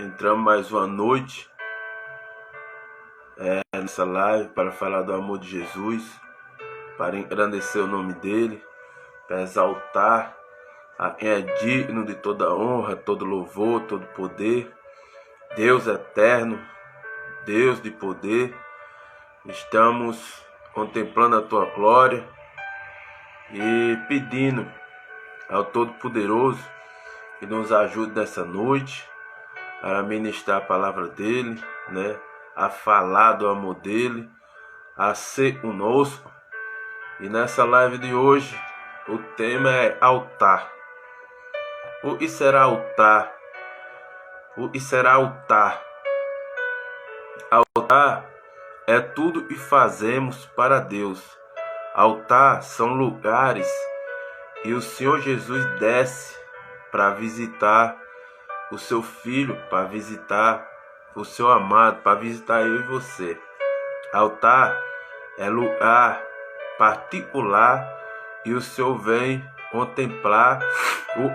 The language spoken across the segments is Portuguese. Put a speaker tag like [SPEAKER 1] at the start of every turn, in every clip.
[SPEAKER 1] entramos mais uma noite nessa live para falar do amor de Jesus, para engrandecer o nome dele, para exaltar a quem é digno de toda honra, todo louvor, todo poder. Deus eterno, Deus de poder, estamos contemplando a tua glória e pedindo ao Todo-Poderoso que nos ajude nessa noite para ministrar a palavra dele, a falar do amor dele, a ser conosco. E nessa live de hoje o tema é altar. O que será altar? O que será altar? Altar é tudo que fazemos para Deus. Altar são lugares e o Senhor Jesus desce para visitar o seu filho, para visitar o seu amado, para visitar eu e você. Altar é lugar particular e o Senhor vem contemplar o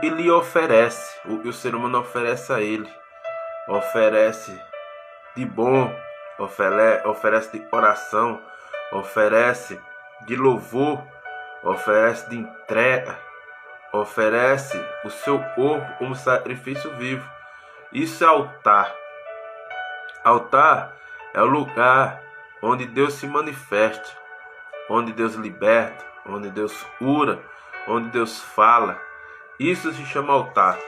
[SPEAKER 1] que lhe oferece, o que o ser humano oferece a ele. Oferece de bom, oferece de coração, oferece de louvor, oferece de entrega, oferece o seu corpo como sacrifício vivo. Isso é altar. Altar é o lugar onde Deus se manifesta, onde Deus liberta, onde Deus cura, onde Deus fala. Isso se chama altar.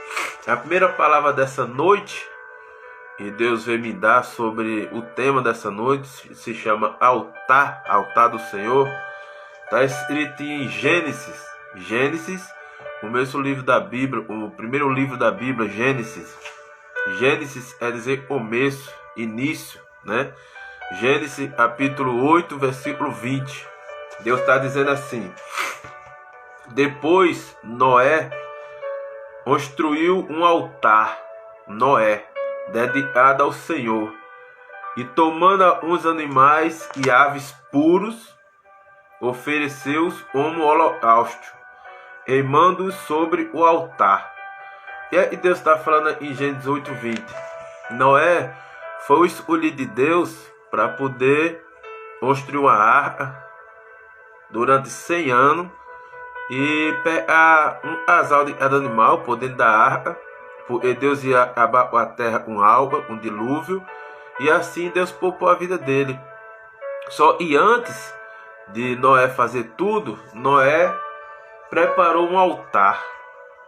[SPEAKER 1] A primeira palavra dessa noite que Deus veio me dar sobre o tema dessa noite se chama altar, altar do Senhor. Está escrito em Gênesis. Gênesis, começo livro da Bíblia, o primeiro livro da Bíblia, Gênesis. Gênesis quer dizer começo, início, Gênesis capítulo 8, versículo 20. Deus está dizendo assim: depois Noé construiu um altar, Noé, dedicado ao Senhor, e tomando uns animais e aves puros, ofereceu-os como holocausto, queimando-os sobre o altar. E aí Deus está falando em Gênesis 8:20. Noé foi o escolhido de Deus para poder construir uma arca durante 100 anos e pegar um casal de cada animal por dentro da arca, porque Deus ia acabar com a terra com água, com dilúvio, e assim Deus poupou a vida dele. Só e antes de Noé fazer tudo, Noé preparou um altar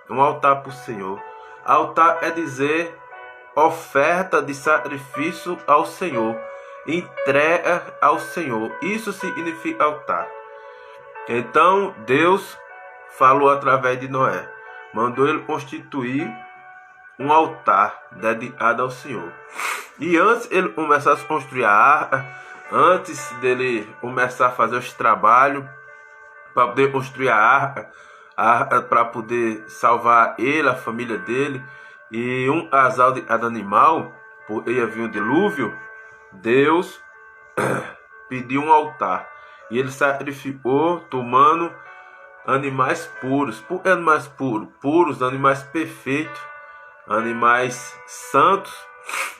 [SPEAKER 1] para o Senhor. Altar é dizer oferta de sacrifício ao Senhor, entrega ao Senhor. Isso significa altar. Então Deus falou através de Noé, mandou ele constituir um altar dedicado ao Senhor. E antes ele começasse a construir a arca, antes dele começar a fazer os trabalhos para poder construir a arca para poder salvar ele, a família dele e um casal de cada animal, porque ia vir um dilúvio, Deus pediu um altar e ele sacrificou tomando animais puros. Por que animais puros? Puros, animais perfeitos, animais santos,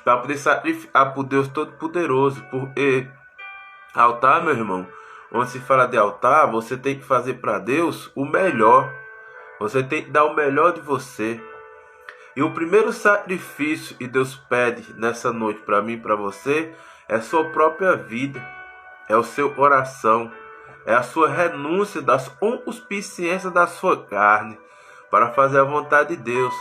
[SPEAKER 1] para poder sacrificar por Deus Todo-Poderoso. Porque altar, meu irmão, onde se fala de altar, você tem que fazer para Deus o melhor. Você tem que dar o melhor de você. E o primeiro sacrifício que Deus pede nessa noite para mim e para você é a sua própria vida, é o seu coração, é a sua renúncia das concupiscências da sua carne para fazer a vontade de Deus.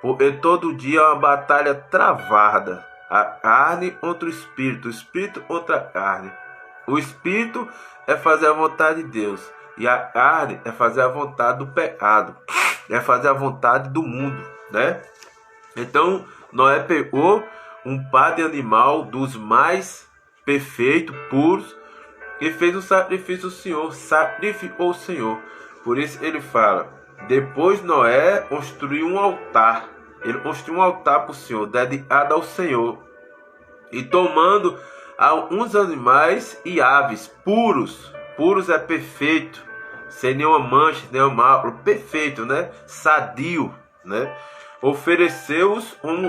[SPEAKER 1] Porque todo dia é uma batalha travada, a carne contra o espírito contra a carne. O espírito é fazer a vontade de Deus e a carne é fazer a vontade do pecado, é fazer a vontade do mundo, Então Noé pegou um par de animal dos mais perfeitos, puros, e fez o sacrifício ao Senhor, sacrificou o Senhor. Por isso ele fala, depois Noé construiu um altar. Ele construiu um altar para o Senhor, dedicado ao Senhor, e tomando alguns animais e aves puros. Puros é perfeito, sem nenhuma mancha, nenhuma mácula, perfeito, sadio, ofereceu-os um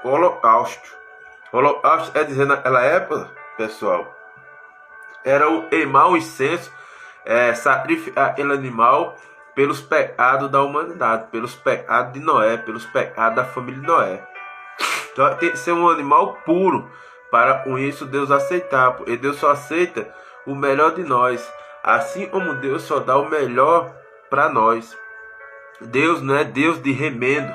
[SPEAKER 1] holocausto. Holocausto é dizer, naquela época, pessoal, era o queimar o incenso, sacrificar aquele animal pelos pecados da humanidade, pelos pecados de Noé, pelos pecados da família de Noé. Então tem que ser um animal puro, para com isso Deus aceitar, porque Deus só aceita o melhor de nós, assim como Deus só dá o melhor para nós. Deus não é Deus de remendo,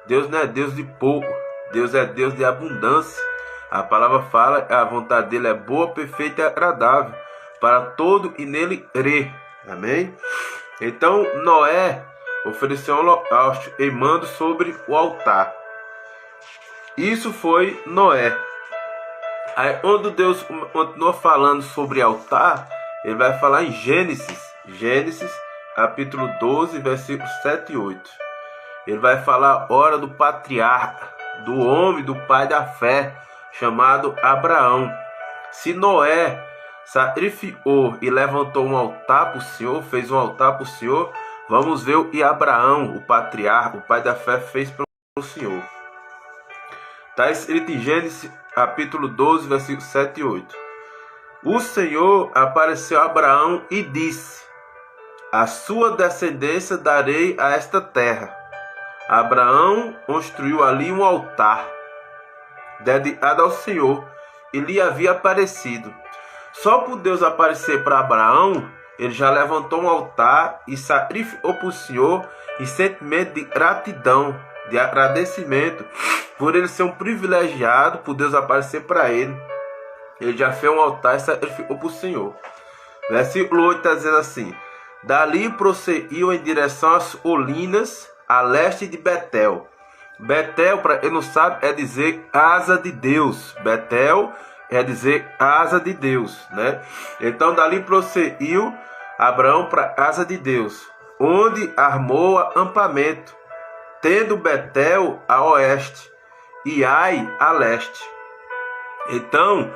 [SPEAKER 1] Deus não é Deus de pouco, Deus é Deus de abundância. A palavra fala que a vontade dele é boa, perfeita e agradável para todo e nele crê. Amém? Então Noé ofereceu um holocausto queimando sobre o altar. Isso foi Noé. Aí quando Deus continua falando sobre altar, ele vai falar em Gênesis capítulo 12, versículos 7 e 8. Ele vai falar a hora do patriarca, do homem, do pai da fé, chamado Abraão. Se Noé sacrificou e levantou um altar para o Senhor, fez um altar para o Senhor, vamos ver o que Abraão, o patriarca, o pai da fé, fez para o Senhor. Está escrito em Gênesis capítulo 12, versículos 7 e 8. O Senhor apareceu a Abraão e disse: a sua descendência darei a esta terra. Abraão construiu ali um altar dedicado ao Senhor e lhe havia aparecido. Só por Deus aparecer para Abraão, ele já levantou um altar e sacrificou para o Senhor em sentimento de gratidão, de agradecimento, por ele ser um privilegiado, por Deus aparecer para ele. Ele já fez um altar e sacrificou para o Senhor. Versículo 8 está dizendo assim: dali prosseguiu em direção às colinas, a leste de Betel. Betel, para quem não sabe, é dizer casa de Deus. Betel é dizer casa de Deus, né? Então dali prosseguiu Abraão para a casa de Deus, onde armou acampamento, tendo Betel a oeste e Ai a leste. Então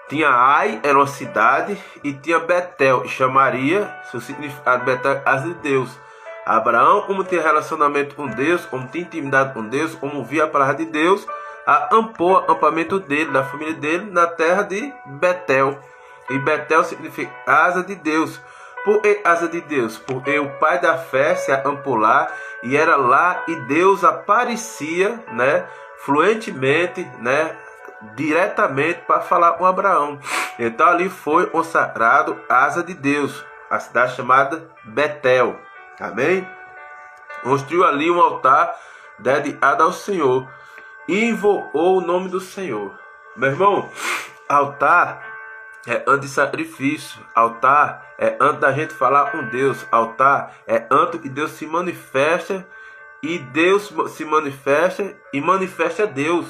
[SPEAKER 1] tinha Ai, era uma cidade, e tinha Betel, e chamaria, seu significado Betel, casa de Deus. Abraão, como tinha relacionamento com Deus, como tinha intimidade com Deus, como via a palavra de Deus, acampou o acampamento dele, da família dele, na terra de Betel. E Betel significa casa de Deus. Por que casa de Deus? Porque o pai da fé se acampou lá, e era lá, e Deus aparecia, né, fluentemente, né, diretamente para falar com Abraão. Então ali foi consagrado casa de Deus, a cidade chamada Betel. Amém? Construiu ali um altar dedicado ao Senhor e invocou o nome do Senhor. Meu irmão, altar é antes de sacrifício, altar é antes da gente falar com Deus, altar é antes que Deus se manifesta, e Deus se manifesta e manifesta Deus.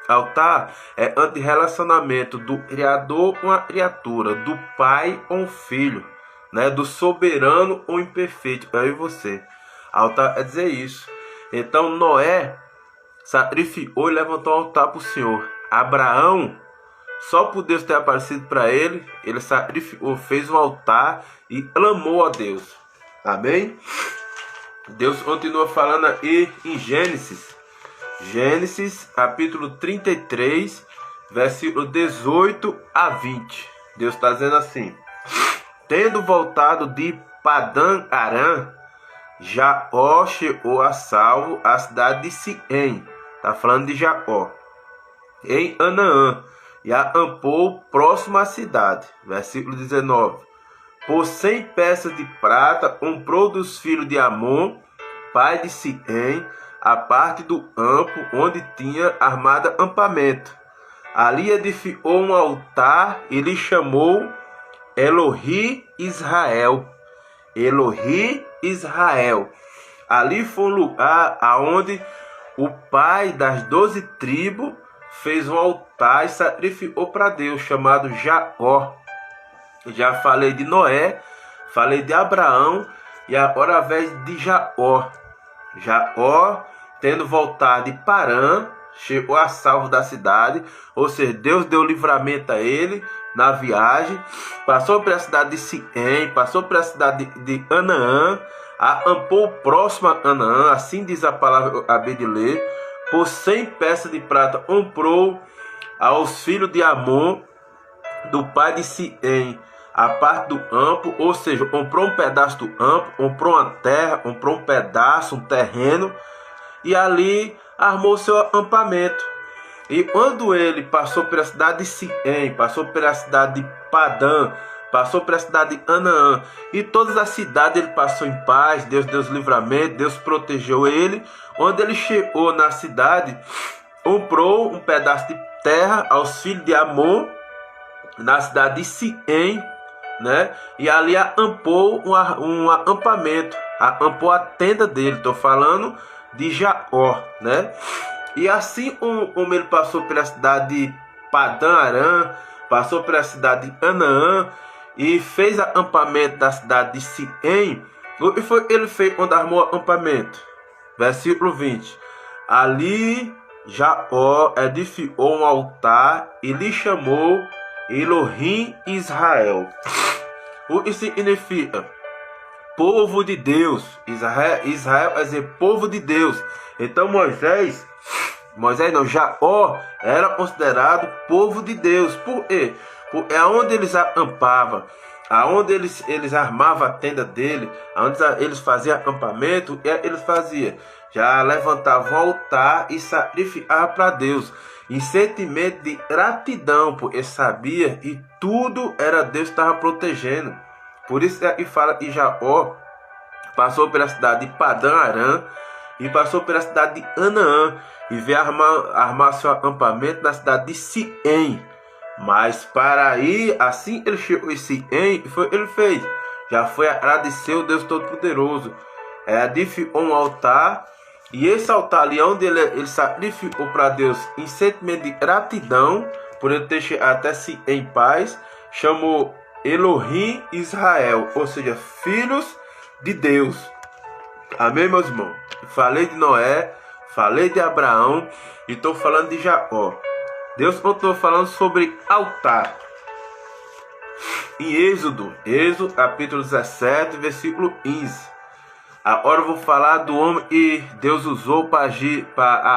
[SPEAKER 1] Altar é antes de relacionamento do Criador com a criatura, do Pai com o Filho, né? Do soberano com o imperfeito, eu e você. Altar é dizer isso. Então Noé sacrificou e levantou um altar para o Senhor. Abraão, só por Deus ter aparecido para ele, ele sacrificou, fez um altar e clamou a Deus. Amém? Deus continua falando aí em Gênesis capítulo 33, versículo 18 a 20. Deus está dizendo assim: tendo voltado de Padã Arã, Jacó chegou a salvo à cidade de Siquém. Está falando de Jacó, em Canaã, e acampou próximo à cidade. Versículo 19. Por 100 peças de prata comprou dos filhos de Amon, pai de Siquém, a parte do campo onde tinha armado acampamento. Ali edificou um altar e lhe chamou Elohi Israel. Elohi Israel. Ali foi um lugar aonde o pai das 12 tribos fez um altar e sacrificou para Deus, chamado Jacó. Já falei de Noé, falei de Abraão, e agora a vez de Jacó. Jacó, tendo voltado de Parã, chegou a salvo da cidade, ou seja, Deus deu livramento a ele na viagem, passou pela cidade de Siquém, passou pela cidade de Canaã, ampou próximo a Canaã, assim diz a palavra, acabei de ler, por 100 peças de prata comprou aos filhos de Amon, do pai de Siém, a parte do campo, ou seja, comprou um pedaço do campo, comprou uma terra, comprou um pedaço, um terreno, e ali armou seu acampamento. E quando ele passou pela cidade de Siém, passou pela cidade de Padã, passou pela cidade de Canaã, e todas as cidades ele passou em paz, Deus deu livramento, Deus protegeu ele. Quando ele chegou na cidade, comprou um pedaço de terra aos filhos de Amon, na cidade de Siém, né? E ali acampou um acampamento, acampou a tenda dele. Estou falando de Jacó, né? E assim como ele passou pela cidade de Padã Arã, passou pela cidade de Canaã e fez acampamento da cidade de Siém, o que foi que ele fez quando armou o acampamento? Versículo 20. Ali Jacó edificou um altar e lhe chamou Elohim Israel. O que significa povo de Deus. Israel quer dizer povo de Deus. Então Jacó era considerado povo de Deus. Por quê? Porque aonde eles acampavam, aonde eles armavam a tenda dele, aonde eles faziam acampamento, eles faziam, já levantavam um altar e sacrificavam para Deus, em sentimento de gratidão, porque sabia que tudo era Deus que estava protegendo. Por isso é que fala que Jacó passou pela cidade de Padã Arã e passou pela cidade de Canaã e veio armar seu acampamento na cidade de Siém. Mas para ir, assim ele chegou em Siém, foi ele fez, já foi agradecer o Deus Todo-Poderoso, edificou um altar, e esse altar ali onde ele sacrificou para Deus em sentimento de gratidão por ele ter chegado até si em paz, chamou Elohim Israel, ou seja, filhos de Deus. Amém, meus irmãos? Falei de Noé, falei de Abraão e estou falando de Jacó. Deus continuou falando sobre altar. Em Êxodo capítulo 17, versículo 15. Agora eu vou falar do homem que Deus usou para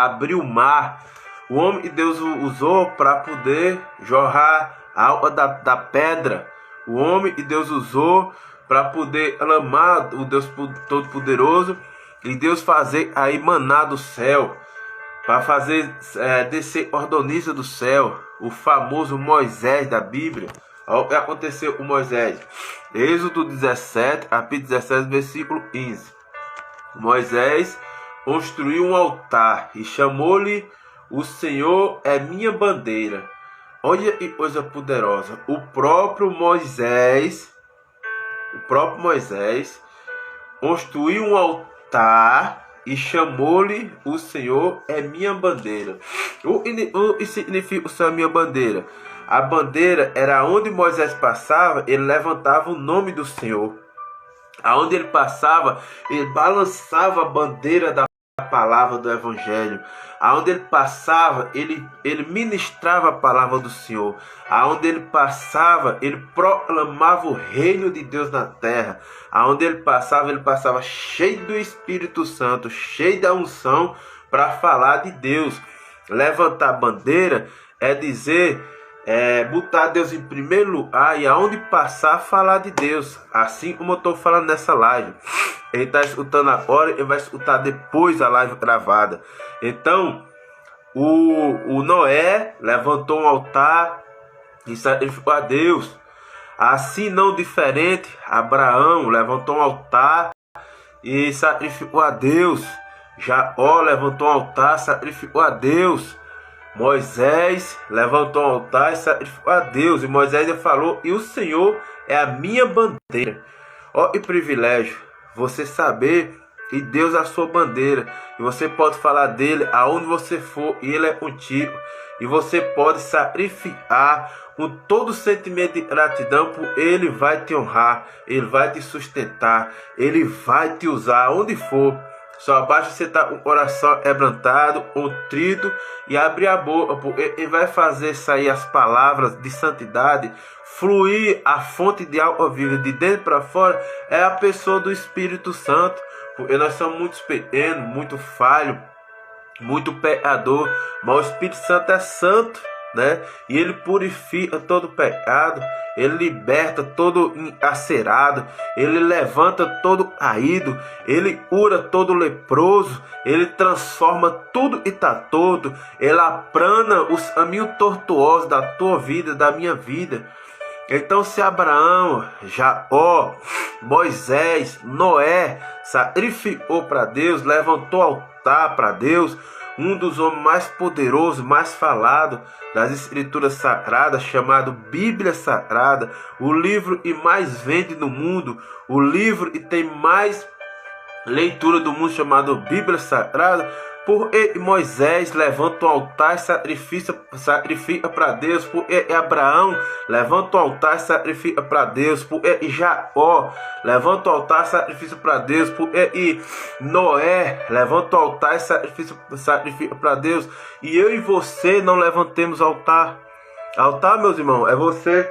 [SPEAKER 1] abrir o mar. O homem que Deus usou para poder jorrar a água da pedra. O homem que Deus usou para poder clamar o Deus Todo-Poderoso e Deus fazer aí maná do céu, para fazer descer ordonança do céu, o famoso Moisés da Bíblia. Olha o que aconteceu com Moisés. Êxodo 17, capítulo 17, versículo 15. Moisés construiu um altar e chamou-lhe: o Senhor é minha bandeira. Olha que coisa poderosa. O próprio Moisés construiu um altar e chamou-lhe: o Senhor é minha bandeira. O que significa o Senhor é minha bandeira? A bandeira era onde Moisés passava, ele levantava o nome do Senhor. Aonde ele passava, ele balançava a bandeira da palavra do Evangelho. Aonde ele passava, ele ministrava a palavra do Senhor. Aonde ele passava, ele proclamava o reino de Deus na terra. Aonde ele passava cheio do Espírito Santo, cheio da unção para falar de Deus. Levantar a bandeira é dizer, botar Deus em primeiro lugar, e aonde passar, falar de Deus. Assim como eu estou falando nessa live. Ele está escutando agora e vai escutar depois a live gravada. Então, o Noé levantou um altar e sacrificou a Deus. Assim não diferente, Abraão levantou um altar e sacrificou a Deus. Jacó levantou um altar, sacrificou a Deus. Moisés levantou um altar e sacrificou a Deus. E Moisés falou: e o Senhor é a minha bandeira. Ó, que privilégio você saber que Deus é a sua bandeira. E você pode falar dele aonde você for, e ele é contigo. E você pode sacrificar com todo sentimento de gratidão, porque ele vai te honrar, ele vai te sustentar, ele vai te usar aonde for. Só basta você estar com o coração quebrantado, contrito e abrir a boca, porque quem vai fazer sair as palavras de santidade, fluir a fonte de água viva de dentro para fora, é a pessoa do Espírito Santo. Porque nós somos muito pequenos, muito falhos, muito pecador, mas o Espírito Santo é santo, né? E ele purifica todo pecado, ele liberta todo encarcerado, ele levanta todo caído, ele cura todo leproso, ele transforma tudo que está torto, ele aprana os caminhos tortuosos da tua vida, da minha vida. Então, se Abraão, Jacó, Moisés, Noé sacrificou para Deus, levantou altar para Deus, um dos homens mais poderosos, mais falado das Escrituras Sagradas, chamado Bíblia Sagrada, o livro que mais vende no mundo, o livro que tem mais leitura do mundo, chamado Bíblia Sagrada. Porque Moisés levanta um altar e sacrifica para Deus. Porque Abraão levanta um altar e sacrifica para Deus. Porque Jacó levanta um altar e sacrifica para Deus. Porque Noé levanta um altar e sacrifica para Deus. E eu e você não levantemos altar. Altar, meus irmãos, é você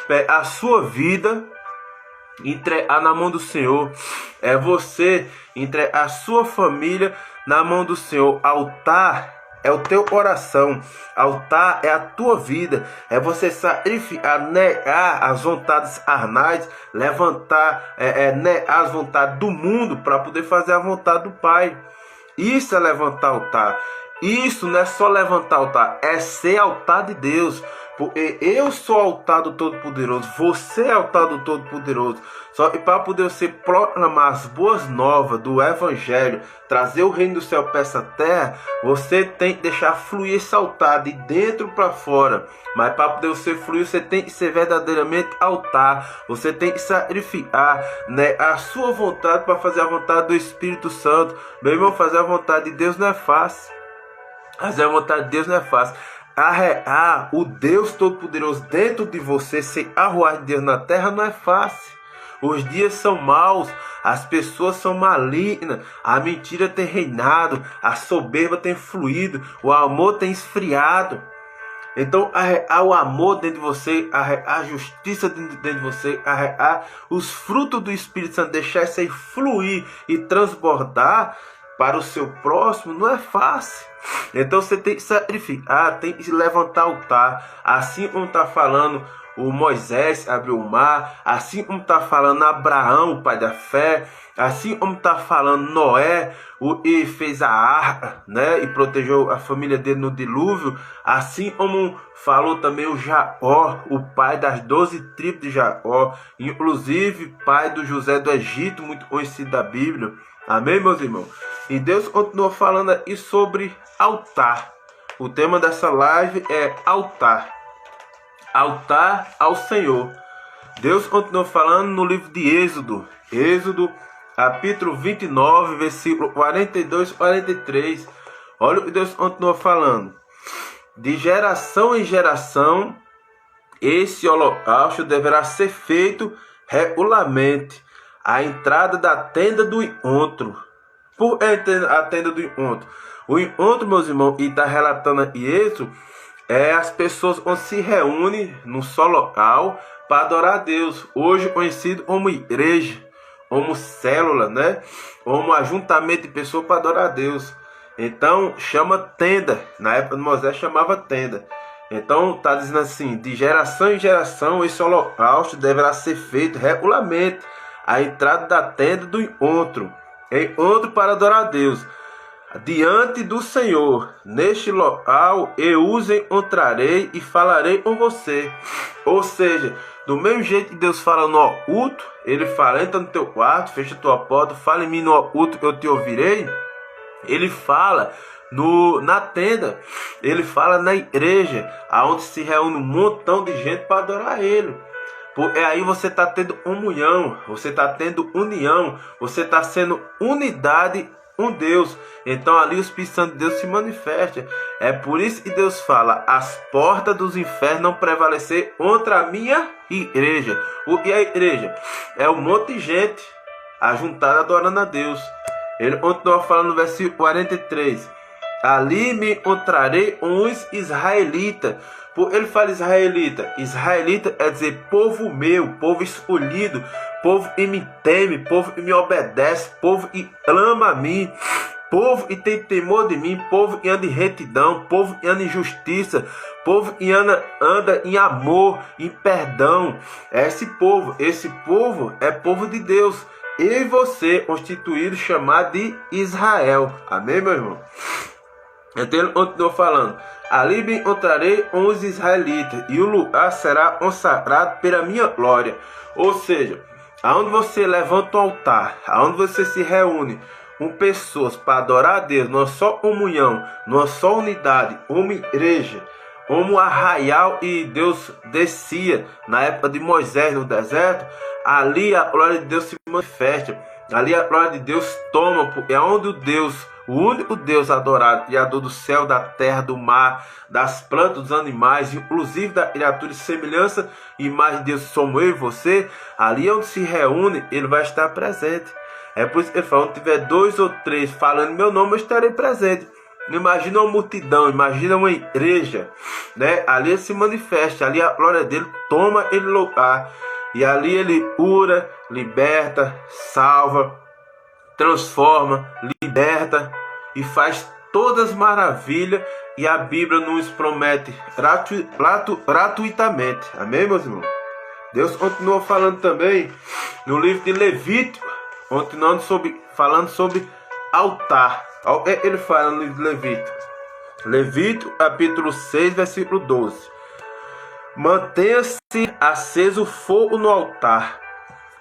[SPEAKER 1] pegar a sua vida, entregar na mão do Senhor. É você entregar a sua família na mão do Senhor. Altar é o teu coração, altar é a tua vida, é você sacrificar, negar as vontades carnais, levantar, negar as vontades do mundo para poder fazer a vontade do Pai. Isso é levantar altar. Isso não é só levantar altar, é ser altar de Deus. Porque eu sou altar do Todo-Poderoso, você é altar do Todo-Poderoso. Só que para poder você proclamar as boas novas do Evangelho, trazer o reino do céu para essa terra, você tem que deixar fluir esse altar de dentro para fora. Mas para poder você fluir, você tem que ser verdadeiramente altar. Você tem que sacrificar, né, a sua vontade para fazer a vontade do Espírito Santo. Meu irmão, fazer a vontade de Deus não é fácil. Fazer a vontade de Deus não é fácil. Arrear o Deus Todo-Poderoso dentro de você, sem arruar de Deus na terra, não é fácil. Os dias são maus, as pessoas são malignas, a mentira tem reinado, a soberba tem fluído, o amor tem esfriado. Então, arrear o amor dentro de você, arrear a justiça dentro de você, arrear os frutos do Espírito Santo, deixar isso aí fluir e transbordar para o seu próximo, não é fácil. Então você tem que sacrificar, tem que levantar altar, assim como está falando o Moisés abriu o mar, assim como está falando Abraão, o pai da fé, assim como está falando Noé, e fez a arca, né, e protegeu a família dele no dilúvio, assim como falou também o Jacó, o pai das 12 tribos de Jacó, inclusive pai do José do Egito, muito conhecido da Bíblia. Amém, meus irmãos? E Deus continua falando aqui sobre altar. O tema dessa live é altar. Altar ao Senhor. Deus continua falando no livro de Êxodo. Êxodo, capítulo 29, versículo 42 e 43. Olha o que Deus continua falando. De geração em geração, esse holocausto deverá ser feito regularmente. A entrada da tenda do encontro. Por a tenda do encontro? O encontro, meus irmãos, e está relatando aqui isso, é as pessoas onde se reúnem num só local para adorar a Deus. Hoje conhecido como igreja, como célula, né? Como ajuntamento de pessoas para adorar a Deus. Então chama tenda. Na época de Moisés chamava tenda. Então está dizendo assim: de geração em geração esse holocausto deverá ser feito regularmente. A entrada da tenda do encontro para adorar a Deus, diante do Senhor. Neste local eu os encontrarei e falarei com você. Ou seja, do mesmo jeito que Deus fala no oculto, Ele fala: entra no teu quarto, fecha a tua porta, fala em mim no oculto que eu te ouvirei. Ele fala na tenda, Ele fala na igreja, aonde se reúne um montão de gente para adorar Ele. Porque aí você está tendo comunhão, você está tendo união, você está sendo unidade com Deus. Então ali o Espírito Santo de Deus se manifesta. É por isso que Deus fala: as portas dos infernos não prevalecer contra a minha igreja. O que é a igreja? É um monte de gente ajuntada adorando a Deus. Ele continua falando no versículo 43. Ali me encontrarei uns israelitas. Ele fala israelita. Israelita é dizer povo meu, povo escolhido, povo que me teme, povo que me obedece, povo que clama a mim, povo que tem temor de mim, povo que anda em retidão, povo que anda em justiça, povo que anda em amor, em perdão. É esse povo é povo de Deus. Eu e você, constituído, chamado de Israel. Amém, meu irmão? Então ele continuou falando: ali me encontrarei com os israelitas, e o lugar será consagrado pela minha glória. Ou seja, aonde você levanta um altar, aonde você se reúne com pessoas para adorar a Deus, numa só comunhão, numa só unidade, uma igreja, como arraial e Deus descia na época de Moisés no deserto, ali a glória de Deus se manifesta, ali a glória de Deus toma, porque é onde o único Deus adorado, Criador do céu, da terra, do mar, das plantas, dos animais, inclusive da criatura de semelhança e imagem de Deus, somos eu e você, ali onde se reúne, Ele vai estar presente. É por isso que Ele fala: onde tiver 2 ou 3 falando meu nome, eu estarei presente. Imagina uma multidão, imagina uma igreja, né? Ali Ele se manifesta, ali a glória dele toma ele lugar, e ali Ele cura, liberta, salva, transforma, liberta e faz todas as maravilhas, e a Bíblia nos promete gratuitamente. Amém, meus irmãos? Deus continua falando também no livro de Levítico, continuando falando sobre altar. Ele fala no livro de Levítico, capítulo 6, versículo 12. Mantenha-se aceso o fogo no altar.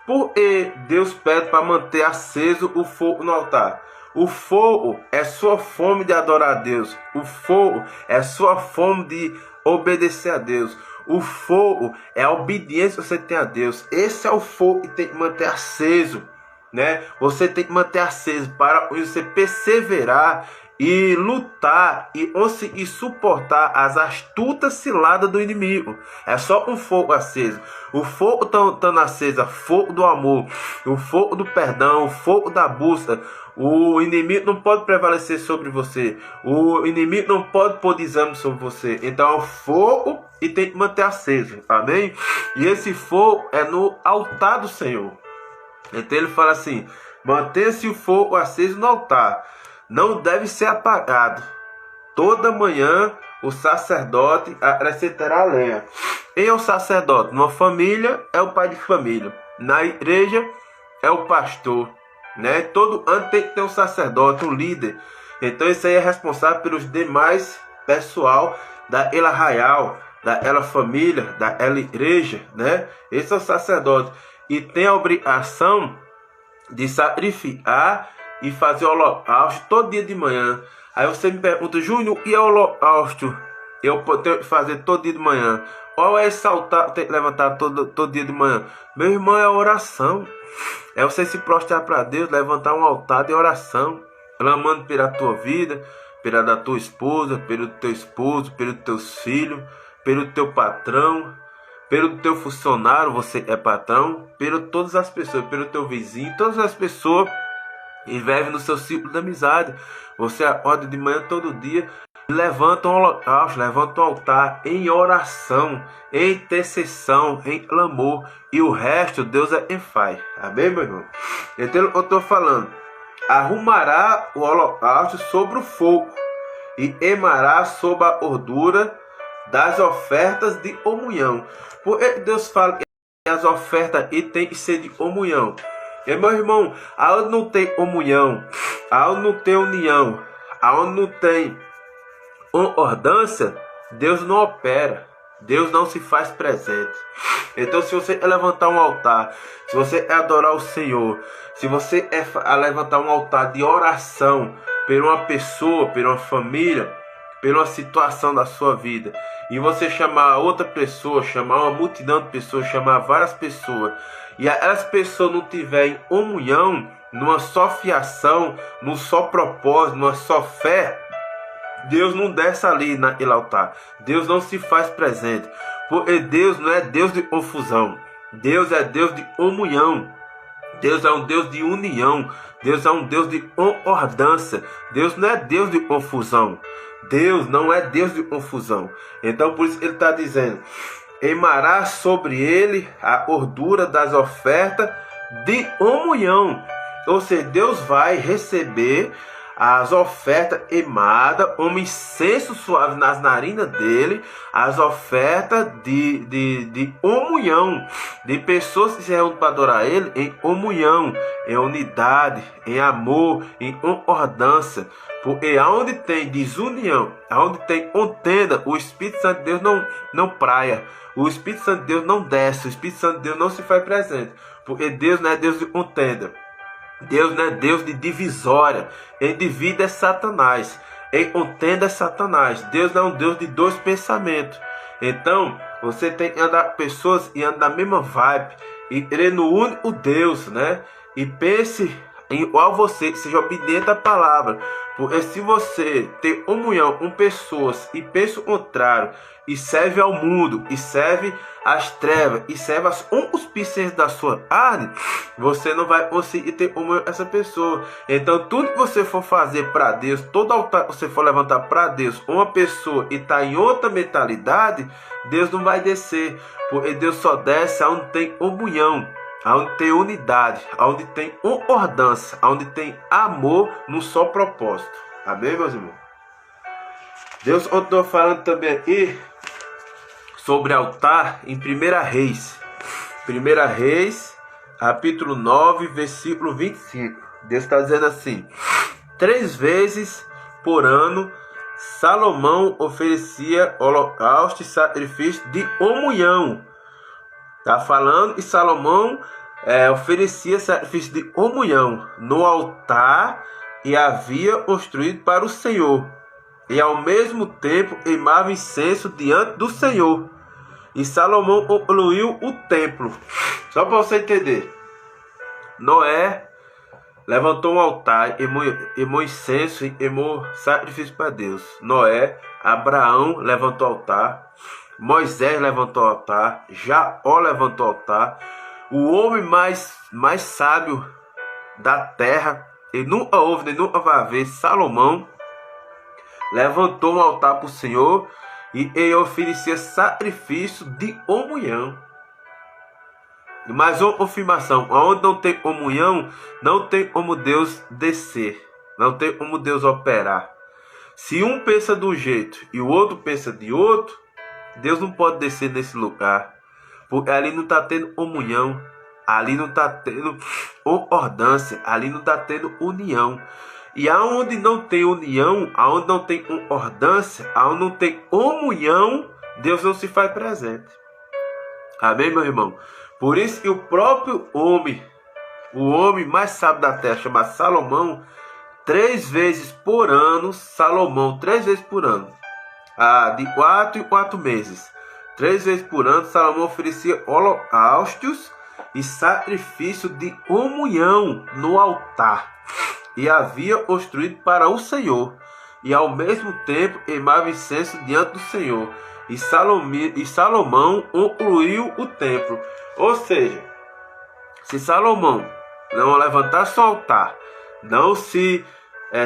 [SPEAKER 1] Por que Deus pede para manter aceso o fogo no altar? O fogo é sua fome de adorar a Deus. O fogo é sua fome de obedecer a Deus. O fogo é a obediência que você tem a Deus. Esse é o fogo que tem que manter aceso, né? Você tem que manter aceso para você perseverar e lutar e conseguir suportar as astutas ciladas do inimigo. É só um fogo aceso. O fogo estando aceso, o fogo do amor, o fogo do perdão, o fogo da busca. O inimigo não pode prevalecer sobre você. O inimigo não pode pôr exame sobre você. Então é o fogo e tem que manter aceso. Amém? E esse fogo é no altar do Senhor. Então ele fala assim: mantenha-se o fogo aceso no altar, não deve ser apagado. Toda manhã o sacerdote acrescentará lenha. Quem é o sacerdote? Numa família é o pai de família, na igreja é o pastor, né? Todo ano tem que ter um sacerdote, um líder. Então esse aí é responsável pelos demais pessoal da arraial, da família, da igreja, né? Esse é o sacerdote e tem a obrigação de sacrificar e fazer holocausto todo dia de manhã. Aí você me pergunta: Júnior, e o holocausto eu tenho que fazer todo dia de manhã? Qual é esse altar que tem que levantar todo dia de manhã? Meu irmão, é oração. É você se prostrar para Deus, levantar um altar de oração, clamando pela tua vida, pela da tua esposa, pelo teu esposo, pelos teus filhos, pelo teu patrão, pelo teu funcionário, você é patrão, pelo todas as pessoas, pelo teu vizinho, todas as pessoas que vivem no seu ciclo de amizade. Você acorda de manhã todo dia, levanta um holocausto, levanta um altar em oração, em intercessão, em clamor, e o resto Deus é quem faz. Amém, meu irmão? Então eu estou falando: arrumará o holocausto sobre o fogo e queimará sobre a gordura das ofertas de comunhão. Por que Deus fala que as ofertas aí tem que ser de comunhão? E, meu irmão, aonde não tem comunhão, aonde não tem união, aonde não tem concordância, Deus não opera, Deus não se faz presente. Então, se você é levantar um altar, se você é adorar o Senhor, se você é levantar um altar de oração por uma pessoa, por uma família, por uma situação da sua vida, e você chamar outra pessoa, chamar uma multidão de pessoas, chamar várias pessoas, e as pessoas não tiverem comunhão, numa só fiação, num só propósito, numa só fé, Deus não desce ali naquele altar. Deus não se faz presente. Porque Deus não é Deus de confusão. Deus é Deus de comunhão. Deus é um Deus de união. Deus é um Deus de concordância. Deus não é Deus de confusão. Deus não é Deus de confusão. Então por isso ele está dizendo: emará sobre ele a gordura das ofertas de comunhão. Ou seja, Deus vai receber as ofertas emadas, um incenso suave nas narinas dele, as ofertas de comunhão, de pessoas que se reúnem para adorar ele em comunhão, em unidade, em amor, em concordância. Porque aonde tem desunião, aonde tem contenda, o Espírito Santo de Deus não praia, o Espírito Santo de Deus não desce, o Espírito Santo de Deus não se faz presente, porque Deus não é Deus de contenda. Deus não é Deus de divisória. Quem divide é Satanás. Quem contenda é Satanás. Deus não é um Deus de dois pensamentos. Então, você tem que andar pessoas e andar na mesma vibe. E crer no único Deus, né? E pense em igual você, seja obediente à palavra. Porque se você tem comunhão com pessoas e pensa o contrário, e serve ao mundo, e serve às trevas, e serve às concupiscências da sua carne, você não vai conseguir ter comunhão com essa pessoa. Então tudo que você for fazer para Deus, todo altar que você for levantar para Deus, uma pessoa e está em outra mentalidade, Deus não vai descer. Porque Deus só desce onde tem comunhão, onde tem unidade, onde tem concordância, onde tem amor no só propósito. Amém, meus irmãos? Deus continua falando também aqui sobre altar em 1 Reis. 1 Reis, capítulo 9, versículo 25. Deus está dizendo assim: 3 vezes por ano Salomão oferecia holocausto e sacrifício de comunhão. Está falando que Salomão oferecia sacrifício de comunhão no altar e havia construído para o Senhor. E ao mesmo tempo queimava incenso diante do Senhor. E Salomão concluiu o templo. Só para você entender. Noé levantou um altar, queimou incenso e queimou sacrifício para Deus. Noé, Abraão levantou altar. Moisés levantou altar. Jacó levantou altar. O homem mais sábio da terra, e nunca houve, nem nunca vai haver, Salomão, levantou um altar para o Senhor e ele oferecia sacrifício de comunhão. E mais uma confirmação: onde não tem comunhão, não tem como Deus descer, não tem como Deus operar. Se um pensa de um jeito e o outro pensa de outro, Deus não pode descer nesse lugar, porque ali não está tendo comunhão, ali não está tendo concordância, ali não está tendo união. E aonde não tem união, aonde não tem concordância, aonde não tem comunhão, Deus não se faz presente. Amém, meu irmão? Por isso que o próprio homem, o homem mais sábio da terra, chamado Salomão, 3 vezes por ano, Salomão, 3 vezes por ano, de 4 em 4 meses, 3 vezes por ano, Salomão oferecia holocaustos e sacrifício de comunhão no altar. E havia construído para o Senhor, e ao mesmo tempo queimava incenso diante do Senhor. E Salomão concluiu o templo. Ou seja, se Salomão não levantasse um altar, não se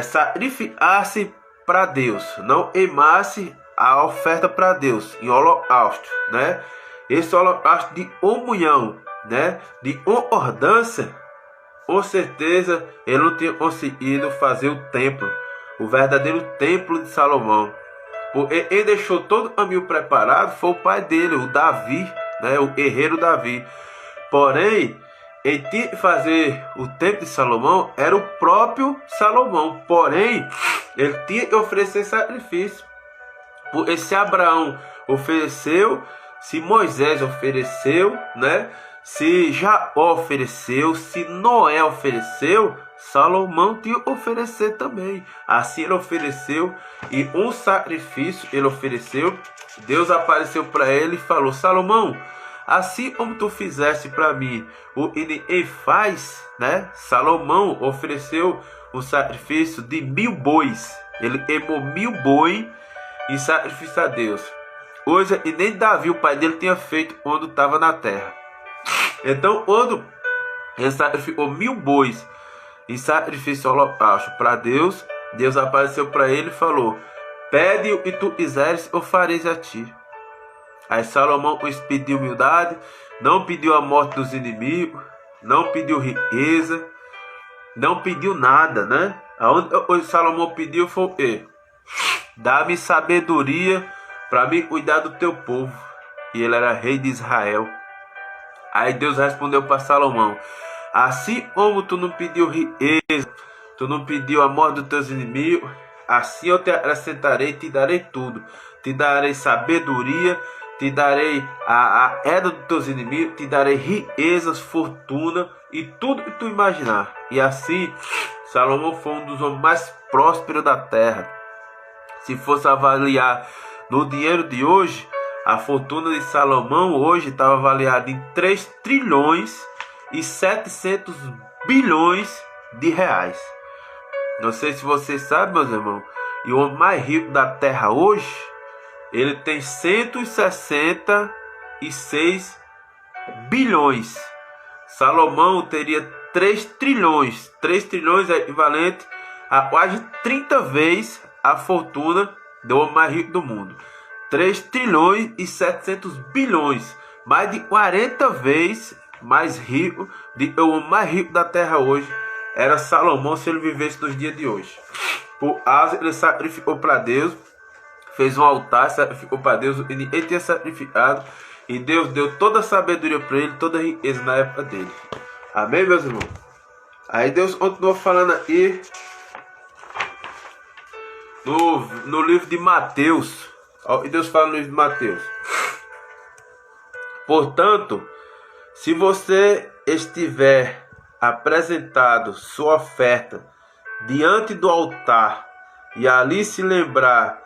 [SPEAKER 1] sacrificasse para Deus, não queimasse a oferta para Deus em holocausto, né? Esse holocausto de comunhão, né? De concordância, com certeza ele não tinha conseguido fazer o templo, o verdadeiro templo de Salomão. Porque ele deixou todo o caminho preparado, foi o pai dele, o Davi, né? O guerreiro Davi. Porém, ele tinha que fazer o templo de Salomão, era o próprio Salomão. Porém, ele tinha que oferecer sacrifício. Porque se Abraão ofereceu, se Moisés ofereceu, né? Se Jacó ofereceu, se Noé ofereceu, Salomão tinha que oferecer também. Assim ele ofereceu, e um sacrifício ele ofereceu. Deus apareceu para ele e falou: Salomão, assim como tu fizeste para mim, o que ninguém faz, né? Salomão ofereceu um sacrifício de 1000 bois. Ele queimou 1000 bois em sacrifício a Deus. Coisa que nem Davi, o pai dele, tinha feito quando estava na terra. Então, quando Ele sacrificou 1000 bois em sacrifício holocausto para Deus. Deus apareceu para ele e falou: pede o que tu quiseres, eu farei a ti. Aí Salomão pediu humildade, não pediu a morte dos inimigos, não pediu riqueza, não pediu nada, né? Aonde Salomão pediu foi o quê? Dá-me sabedoria para me cuidar do teu povo. E ele era rei de Israel. Aí Deus respondeu para Salomão: assim como tu não pediu riqueza, tu não pediu a morte dos teus inimigos, assim eu te acrescentarei e te darei tudo. Te darei sabedoria, te darei a era dos teus inimigos, te darei riquezas, fortuna e tudo que tu imaginar. E assim, Salomão foi um dos homens mais prósperos da terra. Se fosse avaliar no dinheiro de hoje, a fortuna de Salomão hoje estava avaliada em 3 trilhões e 700 bilhões de reais. Não sei se vocês sabem, meus irmãos, e o homem mais rico da terra hoje, ele tem 166 bilhões. Salomão teria 3 trilhões. 3 trilhões é equivalente a quase 30 vezes a fortuna do homem mais rico do mundo. 3 trilhões e 700 bilhões. Mais de 40 vezes mais rico do que o homem mais rico da terra hoje era Salomão, se ele vivesse nos dias de hoje. Por causa, ele sacrificou para Deus, fez um altar, sacrificou para Deus, e ninguém tinha sacrificado, e Deus deu toda a sabedoria para ele, toda a riqueza na época dele. Amém, meus irmãos? Aí Deus continuou falando aqui no livro de Mateus. E Deus fala no livro de Mateus: portanto, se você estiver apresentado sua oferta diante do altar e ali se lembrar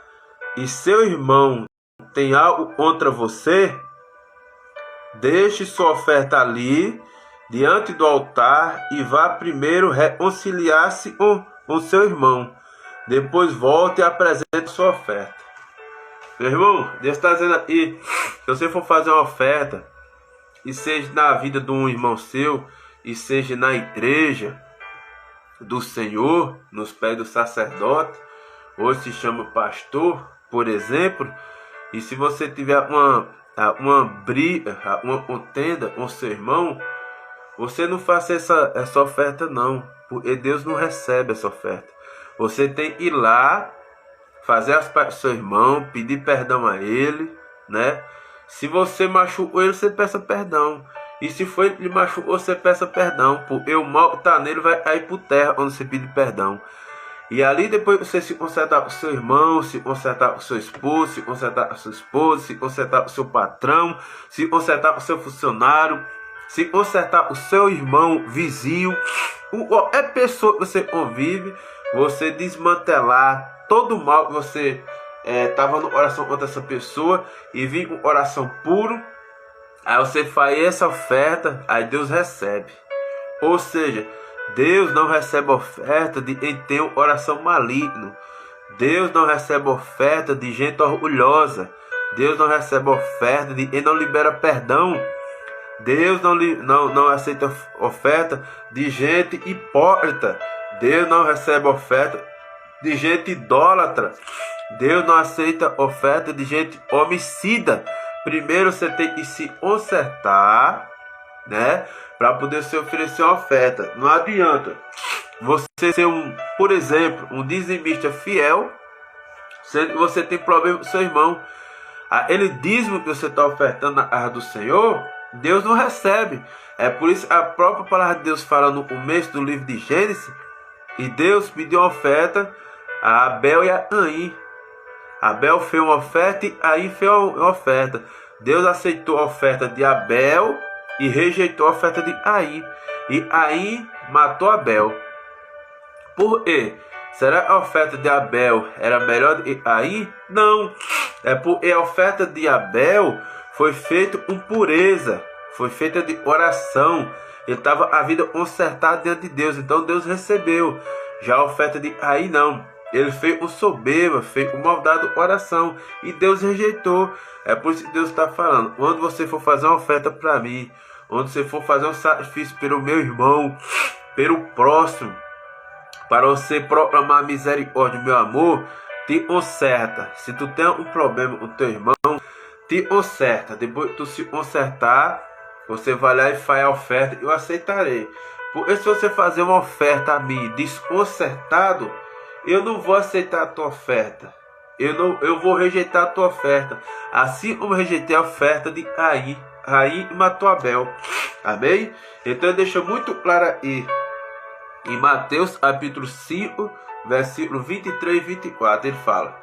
[SPEAKER 1] e seu irmão tem algo contra você, deixe sua oferta ali diante do altar e vá primeiro reconciliar-se com seu irmão. Depois volte e apresente sua oferta. Meu irmão, Deus está dizendo aqui: se você for fazer uma oferta, e seja na vida de um irmão seu, e seja na igreja do Senhor, nos pés do sacerdote, hoje se chama pastor, por exemplo, e se você tiver uma briga, uma contenda com seu irmão, você não faça essa oferta não, porque Deus não recebe essa oferta. Você tem que ir lá, fazer as partes do seu irmão, pedir perdão a ele, né? Se você machucou ele, você peça perdão. E se foi ele que machucou, você peça perdão, porque o mal que está nele vai cair por terra quando você pedir perdão. E ali depois você se consertar com o seu irmão, se consertar com o seu esposo, se consertar com a sua esposa, se consertar com o seu patrão, se consertar com o seu funcionário, se consertar com o seu irmão, vizinho, qualquer pessoa que você convive, você desmantelar todo o mal que você estava no coração contra essa pessoa e vir com o coração puro. Aí você faz essa oferta, aí Deus recebe. Ou seja, Deus não recebe oferta de quem tem um coração maligno. Deus não recebe oferta de gente orgulhosa. Deus não recebe oferta de quem não libera perdão. Deus não aceita oferta de gente hipócrita. Deus não recebe oferta de gente idólatra. Deus não aceita oferta de gente homicida. Primeiro você tem que se consertar, né, para poder se oferecer uma oferta. Não adianta você ser por exemplo, um dizimista fiel, sendo que você tem problema com seu irmão. Aquele dízimo que você está ofertando na casa do Senhor, Deus não recebe. É por isso a própria palavra de Deus fala no começo do livro de Gênesis, e Deus pediu uma oferta a Abel e a Caim. Abel fez uma oferta e Caim fez uma oferta. Deus aceitou a oferta de Abel e rejeitou a oferta de Caim. E Caim matou Abel. Por quê? Será que a oferta de Abel era melhor do que Caim? Não. É porque a oferta de Abel foi feita com pureza. Foi feita de oração. Ele estava a vida consertada diante de Deus. Então Deus recebeu. Já a oferta de Caim não. Ele fez com soberba, fez com maldade do coração. E Deus rejeitou. É por isso que Deus está falando: quando você for fazer uma oferta para mim, onde você for fazer um sacrifício pelo meu irmão, pelo próximo, para você proclamar misericórdia, meu amor, te conserta. Se tu tem um problema com teu irmão, te conserta. Depois que tu se consertar, você vai lá e faz a oferta, eu aceitarei. Porque se você fazer uma oferta a mim desconcertado, eu não vou aceitar a tua oferta. Eu vou rejeitar a tua oferta. Assim como rejeitei a oferta de Caim e matou Abel. Amém? Então deixa muito claro aí. Em Mateus capítulo 5, versículo 23 e 24, ele fala: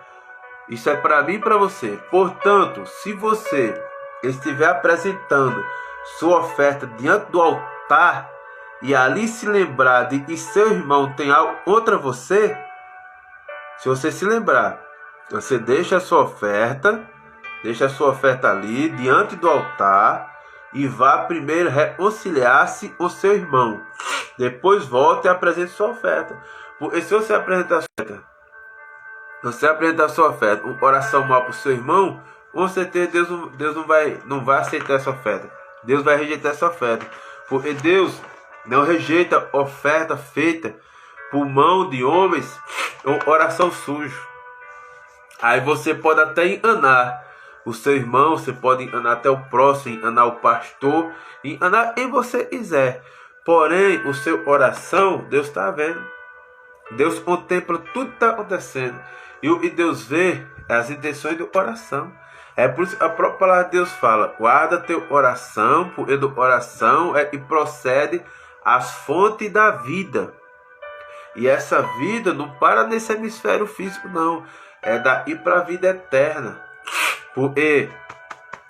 [SPEAKER 1] isso é para mim e para você. Portanto, se você estiver apresentando sua oferta diante do altar e ali se lembrar de que seu irmão tem algo contra você, se você se lembrar, você deixa a sua oferta ali diante do altar e vá primeiro reconciliar-se com seu irmão. Depois volte e apresente sua oferta. Porque se você apresentar sua oferta, um coração mau para o seu irmão, com certeza Deus não vai aceitar essa oferta. Deus vai rejeitar essa oferta. Porque Deus não rejeita oferta feita por mão de homens com coração sujo. Aí você pode até enganar o seu irmão, você pode enganar até o próximo, enganar o pastor, enganar quem você quiser. Porém, o seu coração, Deus está vendo. Deus contempla tudo que está acontecendo. E o que Deus vê é as intenções do coração. É por isso que a própria palavra de Deus fala: guarda teu coração, porque do coração é que procede as fontes da vida. E essa vida não para nesse hemisfério físico, não. É daqui para a vida eterna. Porque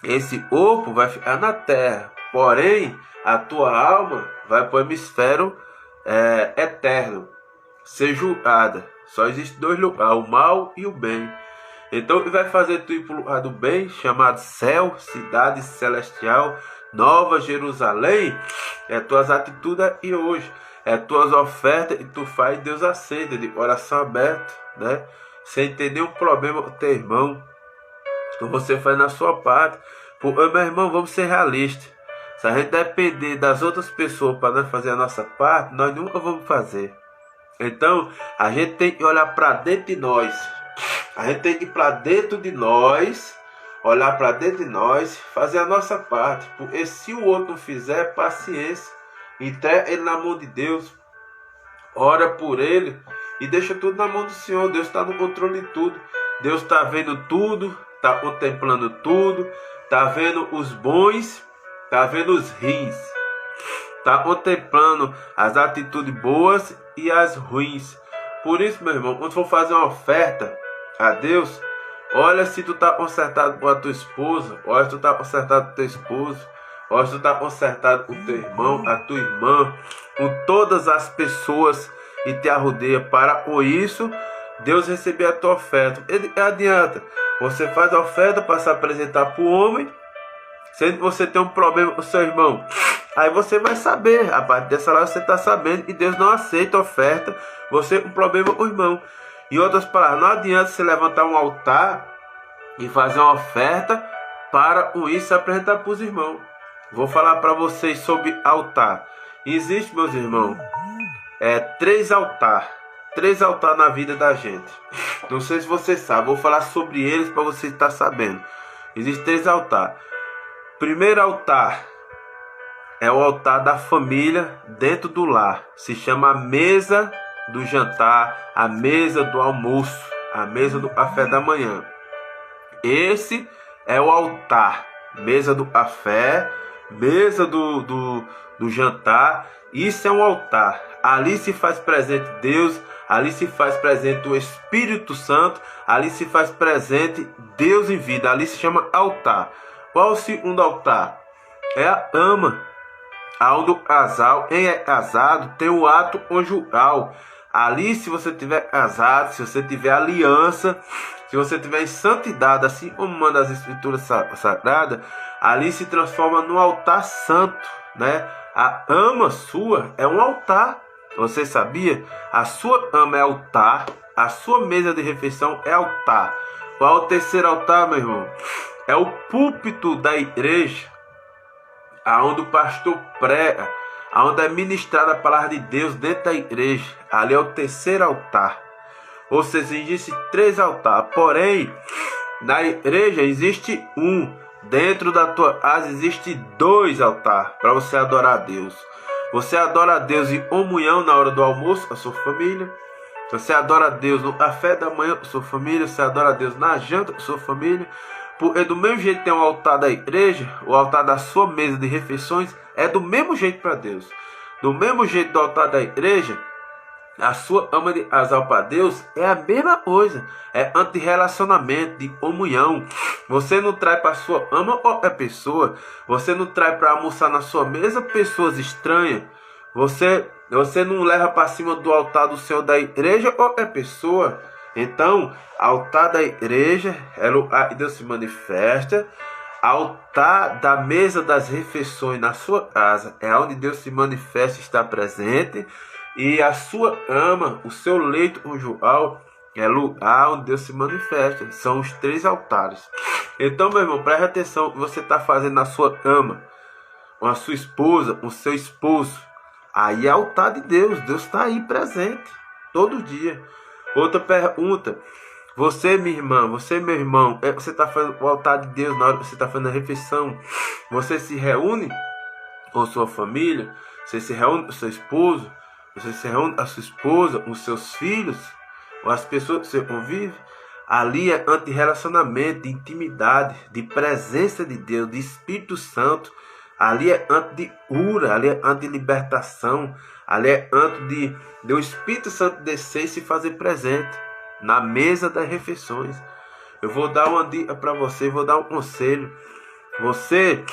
[SPEAKER 1] esse corpo vai ficar na terra. Porém, a tua alma vai para o hemisfério eterno, ser julgada. Só existe dois lugares, o mal e o bem. Então ele vai fazer tu ir para o lugar do bem, chamado céu, cidade celestial, Nova Jerusalém. É tuas atitudes aqui hoje, é tuas ofertas e tu faz, Deus aceita de coração aberto, né? Sem ter nenhum problema com teu irmão. Então você faz na sua parte. Porque, meu irmão, vamos ser realistas. Se a gente depender das outras pessoas para nós fazer a nossa parte, nós nunca vamos fazer. Então, a gente tem que olhar para dentro de nós. A gente tem que ir para dentro de nós, olhar para dentro de nós, fazer a nossa parte. Porque se o outro não fizer, paciência. Entrega ele na mão de Deus. Ora por ele e deixa tudo na mão do Senhor. Deus está no controle de tudo. Deus está vendo tudo, está contemplando tudo, está vendo os bons, está vendo os ruins, está contemplando as atitudes boas e as ruins. Por isso, meu irmão, quando for fazer uma oferta a Deus, olha se tu está consertado com a tua esposa, olha se tu está consertado com teu esposo, olha se tu está consertado com teu irmão, a tua irmã, com todas as pessoas que te arrodeiam. Para com isso, Deus receber a tua oferta. Ele adianta. Você faz a oferta para se apresentar para o homem, sendo que você tem um problema com o seu irmão. Aí você vai saber, a partir dessa hora você está sabendo que Deus não aceita a oferta, você com um problema com o irmão. Em outras palavras, não adianta você levantar um altar e fazer uma oferta para com isso se apresentar para os irmãos. Vou falar para vocês sobre altar. Existe, meus irmãos, três altares na vida da gente. Não sei se você sabe, vou falar sobre eles para você estar sabendo. Existem 3 altares. Primeiro altar é o altar da família dentro do lar. Se chama a mesa do jantar, a mesa do almoço, a mesa do café da manhã. Esse é o altar. Mesa do café, mesa do jantar. Isso é um altar. Ali se faz presente Deus, ali se faz presente o Espírito Santo, ali se faz presente Deus em vida, ali se chama altar. Qual o segundo altar? É a cama, onde o casal, quem é casado, tem o ato conjugal. Ali, se você tiver casado, se você tiver aliança, se você tiver em santidade, assim como manda as escrituras sagradas, ali se transforma no altar santo, né? A cama sua é um altar. Você sabia? A sua cama é altar, a sua mesa de refeição é altar. Qual o terceiro altar, meu irmão? É o púlpito da igreja. aonde o pastor prega, aonde é ministrada a palavra de Deus dentro da igreja. Ali é o terceiro altar. Ou seja, existe 3 altares. Porém, na igreja existe um. Dentro da tua casa existe 2 altares para você adorar a Deus. Você adora a Deus em comunhão na hora do almoço, a sua família. Você adora a Deus no café da manhã com a sua família. Você adora a Deus na janta com a sua família. Porque do mesmo jeito que tem o altar da igreja, o altar da sua mesa de refeições é do mesmo jeito para Deus. Do mesmo jeito do altar da igreja, a sua ama de casal para Deus é a mesma coisa. É anti-relacionamento, de comunhão. Você não traz para a sua ama qualquer pessoa. Você não traz para almoçar na sua mesa pessoas estranhas. Você não leva para cima do altar do Senhor da igreja qualquer pessoa. Então, altar da igreja é lugar que Deus se manifesta. Altar da mesa das refeições na sua casa é onde Deus se manifesta e está presente. E a sua ama, o seu leito conjugal, é lugar onde Deus se manifesta. São os 3 altares. Então, meu irmão, preste atenção no que você está fazendo na sua cama, com a sua esposa, com o seu esposo. Aí é altar de Deus. Deus está aí presente, todo dia. Outra pergunta. Você, minha irmã, você, meu irmão, você está fazendo o altar de Deus na hora que você está fazendo a refeição? Você se reúne com sua família? Você se reúne com seu esposo? Você se reúne com a sua esposa, com os seus filhos, com as pessoas que você convive? Ali é anti-relacionamento, de intimidade, de presença de Deus, de Espírito Santo. Ali é antes de cura, ali é antes de libertação, ali é antes de o Espírito Santo descer e se fazer presente na mesa das refeições. Eu vou dar uma dica para você, vou dar um conselho. Você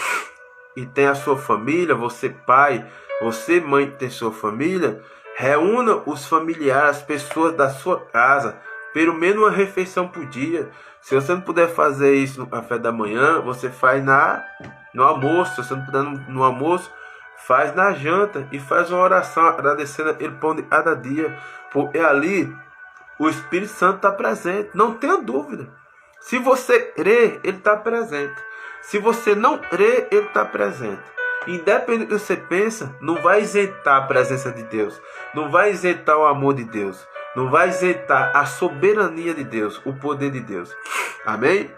[SPEAKER 1] que tem a sua família, você pai, você mãe que tem sua família, reúna os familiares, as pessoas da sua casa, pelo menos uma refeição por dia. Se você não puder fazer isso no café da manhã, você faz no almoço. Se você não puder no almoço, faz na janta e faz uma oração agradecendo a Ele por cada dia. Porque ali o Espírito Santo está presente, não tenha dúvida. Se você crê, Ele está presente. Se você não crê, Ele está presente. Independente do que você pensa, não vai isentar a presença de Deus. Não vai isentar o amor de Deus. Não vai isentar a soberania de Deus, o poder de Deus. Amém?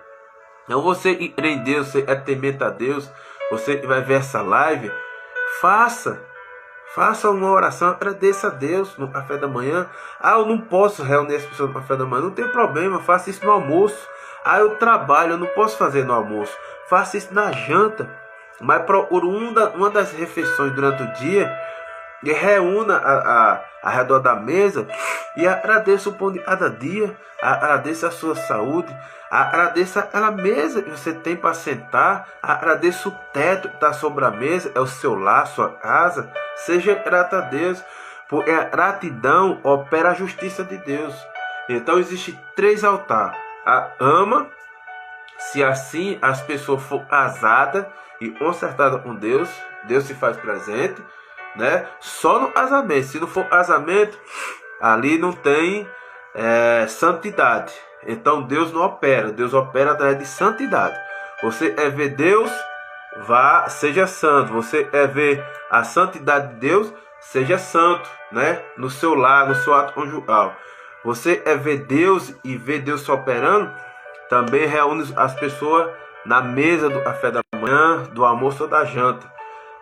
[SPEAKER 1] Então você que crê em Deus, você é temente a Deus, você que vai ver essa live, faça uma oração, agradeça a Deus no café da manhã. Eu não posso reunir as pessoas no café da manhã, não tem problema, faça isso no almoço. Eu trabalho, eu não posso fazer no almoço, faça isso na janta. Mas procure uma das refeições durante o dia e reúna ao redor da mesa e agradeça o pão de cada dia, agradeça a sua saúde, agradeça aquela mesa que você tem para sentar, agradeça o teto que está sobre a mesa, é o seu lar, a sua casa. Seja grato a Deus, porque a gratidão opera a justiça de Deus. Então existe 3 altares. A ama, se assim as pessoas for casadas e consertadas com Deus, Deus se faz presente, né? Só no casamento. Se não for casamento, ali não tem santidade. Então Deus não opera. Deus opera através de santidade. Você é ver Deus, seja santo. Você é ver a santidade de Deus, seja santo, né? No seu lar, no seu ato conjugal. Você é ver Deus e ver Deus operando, também reúne as pessoas na mesa do café da manhã, do almoço ou da janta.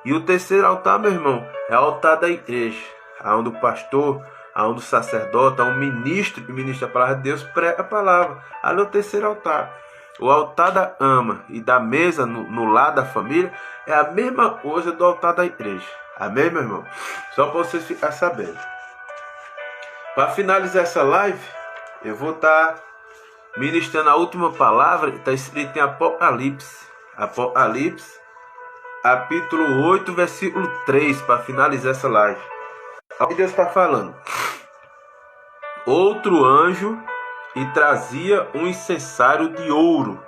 [SPEAKER 1] E o terceiro altar, meu irmão, é o altar da igreja, onde o pastor, onde o sacerdote, onde o ministro que ministra a palavra de Deus prega a palavra. Ali é o terceiro altar. O altar da ama e da mesa no lar da família é a mesma coisa do altar da igreja. Amém, meu irmão? Só para vocês ficarem sabendo. Para finalizar essa live, eu vou estar ministrando a última palavra que está escrita em Apocalipse. Apocalipse, capítulo 8, versículo 3, para finalizar essa live. Olha o que Deus está falando. Outro anjo e trazia um incensário de ouro.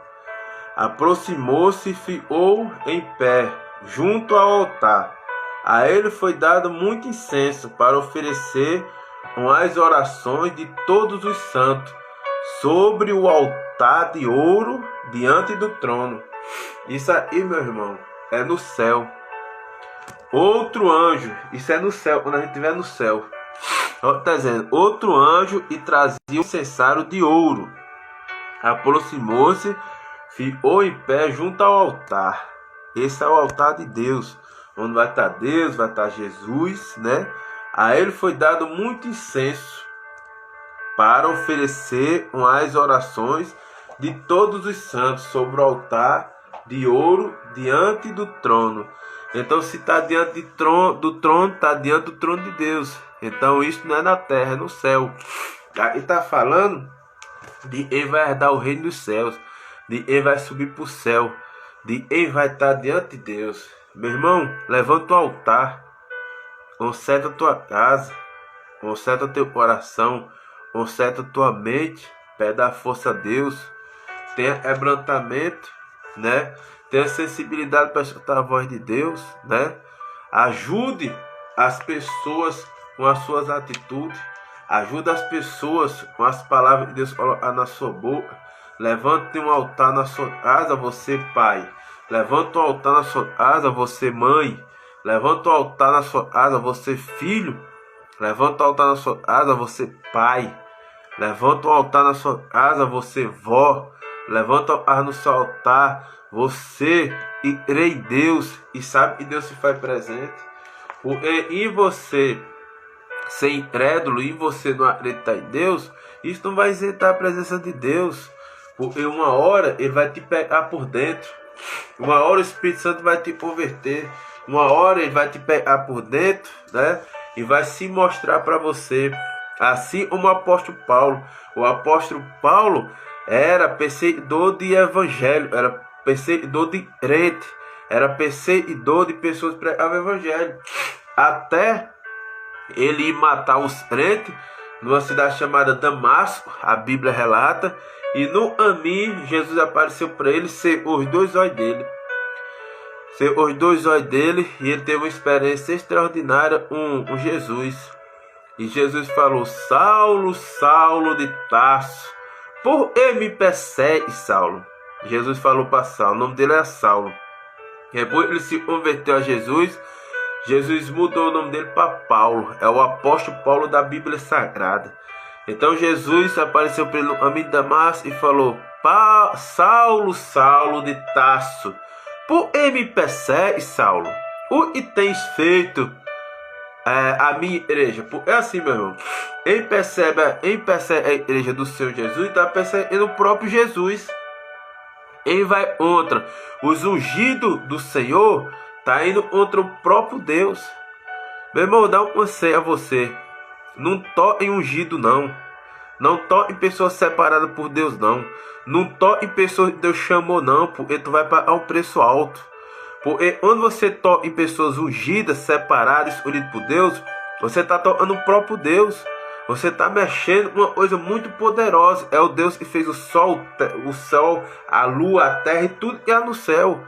[SPEAKER 1] Aproximou-se e ficou em pé, junto ao altar. A ele foi dado muito incenso para oferecer com as orações de todos os santos, sobre o altar de ouro diante do trono. Isso aí, meu irmão, é no céu. outro anjo, isso é no céu, quando a gente estiver no céu, está dizendo, outro anjo e trazia um incensário de ouro. Aproximou-se, ficou em pé junto ao altar. Esse é o altar de Deus, onde vai estar Deus, vai estar Jesus, né? A ele foi dado muito incenso para oferecer as orações de todos os santos sobre o altar de ouro diante do trono. Então, se está diante do trono, está diante do trono de Deus. Então, isso não é na terra, é no céu. Aí está falando de ele vai herdar o reino dos céus, de ele vai subir para o céu, de ele vai estar diante de Deus. Meu irmão, levanta o altar, conserta a tua casa, conserta teu coração, conserta tua mente, pede a força a Deus, tenha quebrantamento, né? Tenha sensibilidade para escutar a voz de Deus, né? Ajude as pessoas com as suas atitudes, ajude as pessoas com as palavras que Deus coloca na sua boca. Levante um altar na sua casa, você pai. Levante um altar na sua casa, você mãe. Levante um altar na sua casa, você filho. Levante um altar na sua casa, você pai. Levanta um altar na sua casa, você vó. Levanta um altar no seu altar, você e crê em Deus e sabe que Deus se faz presente. Porque em você ser incrédulo e você não acreditar em Deus, isso não vai isentar a presença de Deus. Porque uma hora ele vai te pegar por dentro. Uma hora o Espírito Santo vai te converter. Uma hora ele vai te pegar por dentro, né? E vai se mostrar para você. Assim como o apóstolo Paulo. O apóstolo Paulo era perseguidor de evangelho, era perseguidor de crente, era perseguidor de pessoas que pregavam evangelho. Até ele ir matar os crentes numa cidade chamada Damasco, a Bíblia relata. E no caminho, Jesus apareceu para ele, cegou os dois olhos dele. Cegou os dois olhos dele e ele teve uma experiência extraordinária com Jesus. E Jesus falou: Saulo, Saulo de Tarso, por que me persegue, Saulo? Jesus falou para Saulo, o nome dele era Saulo. Depois ele se converteu a Jesus. Jesus mudou o nome dele para Paulo. É o apóstolo Paulo da Bíblia Sagrada. Então Jesus apareceu para ele no caminho de Damasco e falou: Saulo, Saulo de Tarso, por que me persegue, Saulo? O que tens feito a minha igreja? Porque é assim, meu irmão. Quem percebe a igreja do Senhor Jesus está percebendo o próprio Jesus. Quem vai contra os ungidos do Senhor está indo contra o próprio Deus. Meu irmão, dá um conselho a você: não toque em ungido, não. Não toque em pessoas separadas por Deus, não. Não toque em pessoas que Deus chamou, não, porque tu vai pagar um preço alto. Porque quando você toca em pessoas ungidas, separadas, escolhidas por Deus, você está tocando o próprio Deus. Você está mexendo com uma coisa muito poderosa. É o Deus que fez o sol, a lua, a terra e tudo que há no céu.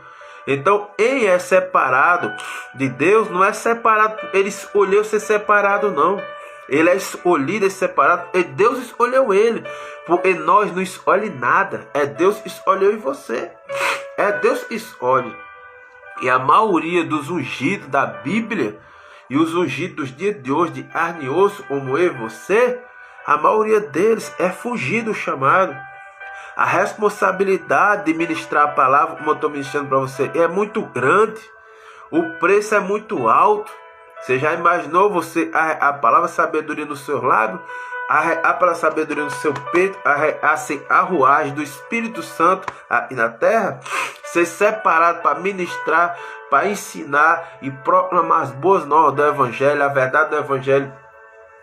[SPEAKER 1] Então, quem é separado de Deus não é separado porque ele escolheu ser separado, não. Ele é escolhido e separado porque Deus escolheu ele. Porque nós não escolhemos nada. É Deus que escolheu em você. É Deus que escolhe. E a maioria dos ungidos da Bíblia e os ungidos dos dias de hoje, de carne e osso, como eu e você, a maioria deles é fugir do chamado. A responsabilidade de ministrar a palavra, como eu estou ministrando para você, é muito grande. O preço é muito alto. Você já imaginou você a palavra sabedoria no seu lábio, a palavra sabedoria no seu peito, a ruagem do Espírito Santo aqui na terra? Ser separado para ministrar, para ensinar e proclamar as boas novas do Evangelho, a verdade do Evangelho,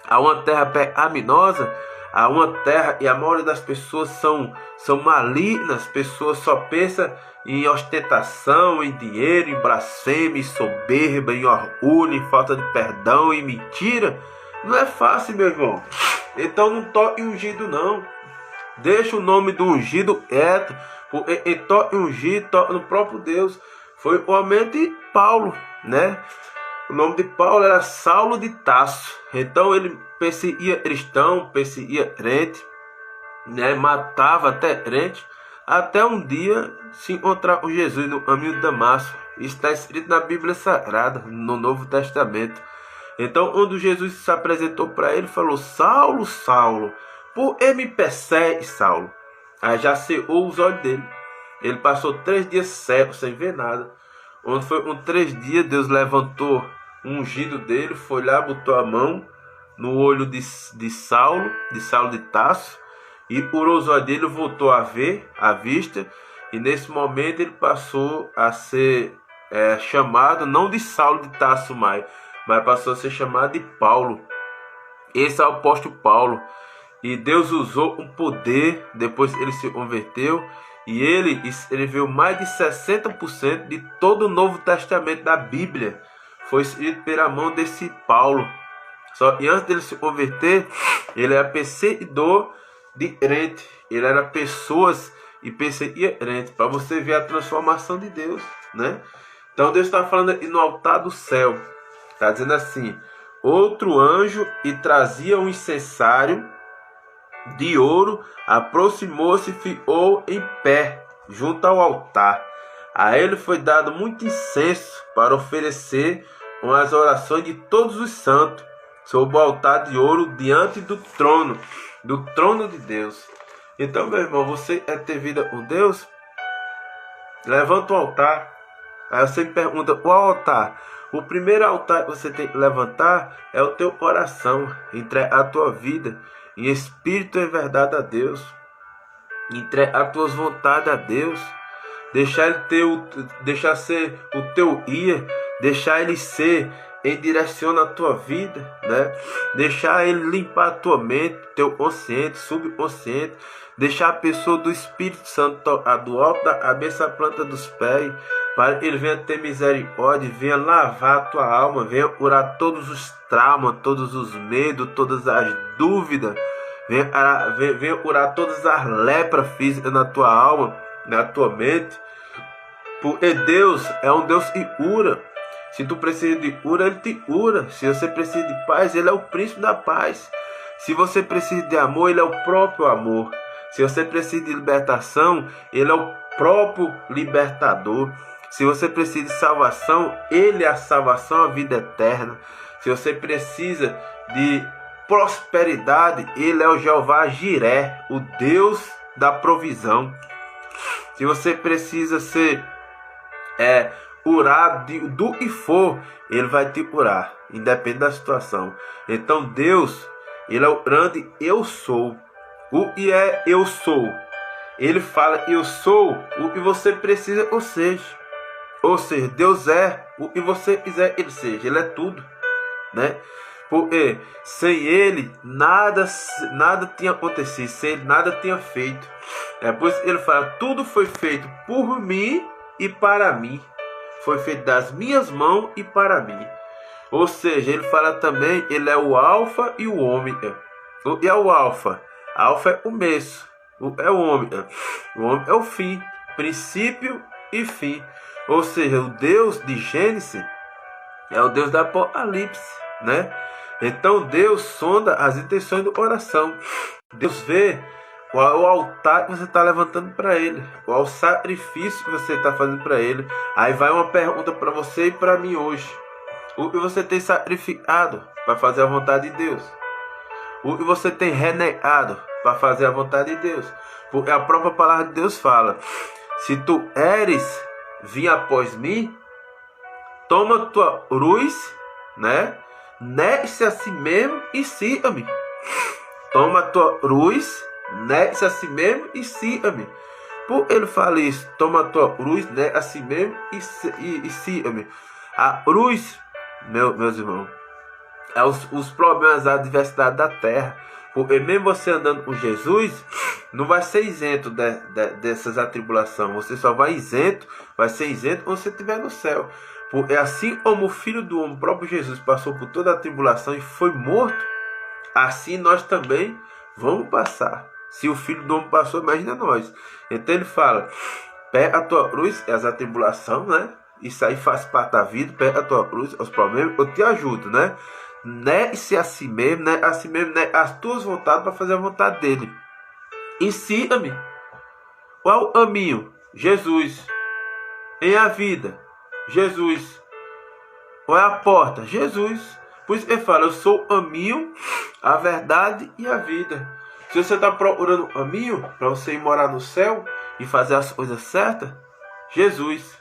[SPEAKER 1] a uma terra pecaminosa, a uma terra, e a maioria das pessoas são malignas, pessoas só pensam em ostentação, em dinheiro, em blasfêmia, em soberba, em orgulho, em falta de perdão, em mentira. Não é fácil, meu irmão. Então não toque ungido, não. Deixa o nome do ungido quieto. Porque toque ungido, toque no próprio Deus. Foi o nome de Paulo, né? O nome de Paulo era Saulo de Tarso. Então ele perseguia cristão, perseguia crente, né? Matava até crente, até um dia se encontrar com Jesus no caminho de Damasco. Isso está escrito na Bíblia Sagrada, no Novo Testamento. Então, quando Jesus se apresentou para ele, falou: Saulo, Saulo, por que me persegue, Saulo? Aí já cegou os olhos dele. Ele passou 3 dias cego, sem ver nada. Onde foi com 3 dias, Deus levantou um ungido dele, foi lá, botou a mão no olho de Saulo de Tarso, e curou os olhos dele, voltou a ver, a vista. E nesse momento ele passou a ser chamado, não de Saulo de Tarso mais, mas passou a ser chamado de Paulo. Esse é o apóstolo Paulo. E Deus usou um poder, depois ele se converteu, e ele escreveu mais de 60% de todo o Novo Testamento da Bíblia. Foi escrito pela mão desse Paulo. Só que antes dele se converter, ele era perseguidor de crente. Ele era pessoas e perseguia crente. Para você ver a transformação de Deus, né? Então Deus está falando aqui no altar do céu. Está dizendo assim: outro anjo e trazia um incensário de ouro, aproximou-se e ficou em pé junto ao altar. A ele foi dado muito incenso para oferecer com as orações de todos os santos sob o altar de ouro diante do trono de Deus. Então, meu irmão, você quer ter vida com Deus? Levanta o altar. Aí você me pergunta: qual altar? O primeiro altar que você tem que levantar é o teu coração. Entrega a tua vida em espírito e verdade a Deus. Entrega as tuas vontades a Deus. Deixar ser o teu guia. Deixar ele ser em direção à tua vida, né? Deixar ele limpar a tua mente, teu consciente, subconsciente. Deixar a pessoa do Espírito Santo tocar do alto da cabeça à planta dos pés, para que ele venha ter misericórdia, venha lavar a tua alma, venha curar todos os traumas, todos os medos, todas as dúvidas, venha curar todas as lepras físicas na tua alma, na tua mente. Porque Deus é um Deus que cura. Se tu precisa de cura, ele te cura. Se você precisa de paz, ele é o príncipe da paz. Se você precisa de amor, ele é o próprio amor. Se você precisa de libertação, ele é o próprio libertador. Se você precisa de salvação, ele é a salvação, a vida eterna. Se você precisa de prosperidade, ele é o Jeová Jiré, o Deus da provisão. Se você precisa ser curar do que for, ele vai te curar, independente da situação. Então Deus, ele é o grande eu sou. O que é eu sou? Ele fala: eu sou o que você precisa ou seja. Ou seja, Deus é o que você quiser ele seja. Ele é tudo, né? Porque sem ele nada tinha acontecido, sem ele nada tinha feito. Pois ele fala: tudo foi feito por mim e para mim. Foi feito das minhas mãos e para mim. Ou seja, ele fala também: ele é o alfa e o ômega. O que é o alfa? Alfa é o começo, é o ômega. O ômega é o fim, princípio e fim. Ou seja, o Deus de Gênesis é o Deus do Apocalipse, né? Então Deus sonda as intenções do coração. Deus vê qual é o altar que você está levantando para ele, qual é o sacrifício que você está fazendo para ele. Aí vai uma pergunta para você e para mim hoje: o que você tem sacrificado para fazer a vontade de Deus? O que você tem renegado para fazer a vontade de Deus? Porque a própria palavra de Deus fala: se tu vir após mim, toma tua cruz, né? Negue-se a si mesmo e siga-me. Toma tua cruz, negue-se a si mesmo e siga-me. Por ele fala isso: toma tua cruz, negue-se a si mesmo e siga-me. A cruz, meus irmãos, é os problemas, a adversidade da terra. Porque mesmo você andando com Jesus, não vai ser isento dessas atribulações. Você só vai ser isento quando você estiver no céu. Porque assim como o Filho do Homem, o próprio Jesus, passou por toda a tribulação e foi morto, assim nós também vamos passar. Se o Filho do Homem passou, imagina nós. Então ele fala: pega a tua cruz, as atribulações, né? Isso aí faz parte da vida. Pega a tua cruz, os problemas, eu te ajudo, né? Negue-se a si mesmo, né? A si mesmo, né? As tuas vontades para fazer a vontade dele. Ensina-me. Qual o caminho? Jesus. Em a vida, Jesus. Qual é a porta? Jesus. Por isso ele fala, eu sou o caminho, a verdade e a vida. Se você está procurando o caminho para você ir morar no céu e fazer as coisas certas, Jesus.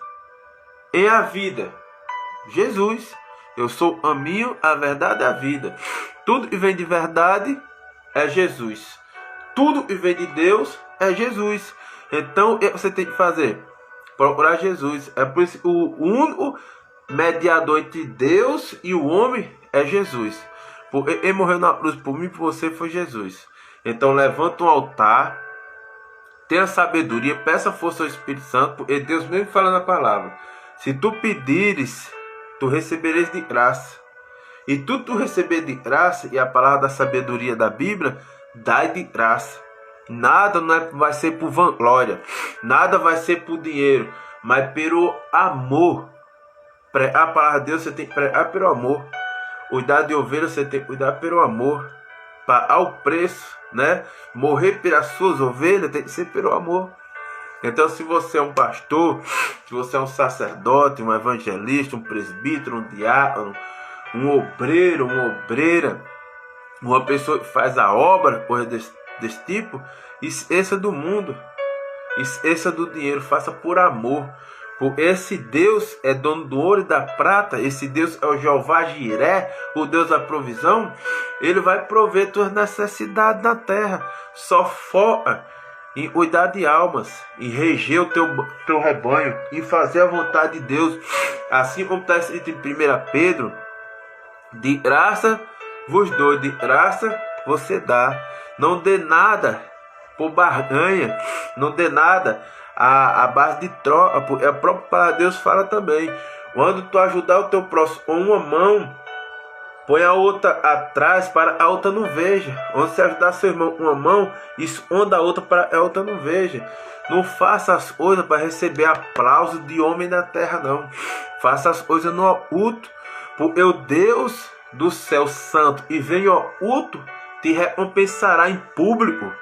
[SPEAKER 1] Em a vida, Jesus. Eu sou o caminho, a verdade e a vida. Tudo que vem de verdade é Jesus. Tudo que vem de Deus é Jesus. Então, o que você tem que fazer? Procurar Jesus. É por isso que o único mediador entre Deus e o homem é Jesus. Porque ele morreu na cruz por mim e por você, foi Jesus. Então, levanta um altar, tenha sabedoria, peça força ao Espírito Santo, porque Deus mesmo fala na palavra. Se tu pedires, tu recebereis de graça. E tu receber de graça, e a palavra da sabedoria da Bíblia, dai de graça. Nada vai ser por vanglória, nada vai ser por dinheiro, mas pelo amor. A palavra de Deus você tem que pregar pelo amor. Cuidar de ovelha você tem que cuidar pelo amor. Pagar o preço, né? Morrer pelas suas ovelhas tem que ser pelo amor. Então, se você é um pastor, se você é um sacerdote, um evangelista, um presbítero, um diácono, um obreiro, uma obreira, uma pessoa que faz a obra, coisa desse tipo, esqueça do mundo, esqueça do dinheiro, faça por amor. Porque esse Deus é dono do ouro e da prata, esse Deus é o Jeová Jiré, o Deus da provisão. Ele vai prover tuas necessidades na terra. Só foca em cuidar de almas, em reger o teu rebanho, em fazer a vontade de Deus. Assim como está escrito em 1 Pedro, de graça vos dou, de graça você dá. Não dê nada por barganha, não dê nada a base de troca, porque a própria palavra de Deus fala também. Quando tu ajudar o teu próximo com uma mão, põe a outra atrás para a outra não veja. Onde você ajudar seu irmão com uma mão, esconda a outra para a outra não veja. Não faça as coisas para receber aplauso de homem na terra, não. Faça as coisas no oculto, porque o Deus do céu santo e vem oculto te recompensará em público.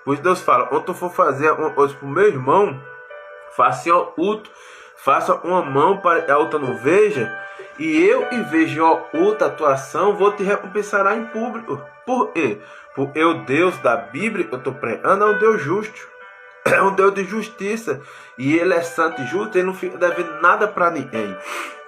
[SPEAKER 1] Pois Deus fala, quando tu for fazer uma coisa para o meu irmão, faça em oculto, faça uma mão para que a outra não veja, e eu que vejo em oculto a tua ação, vou te recompensar em público. Por quê? Porque o Deus da Bíblia que eu estou pregando é um Deus justo, é um Deus de justiça, e Ele é santo e justo, Ele não fica devendo nada para ninguém.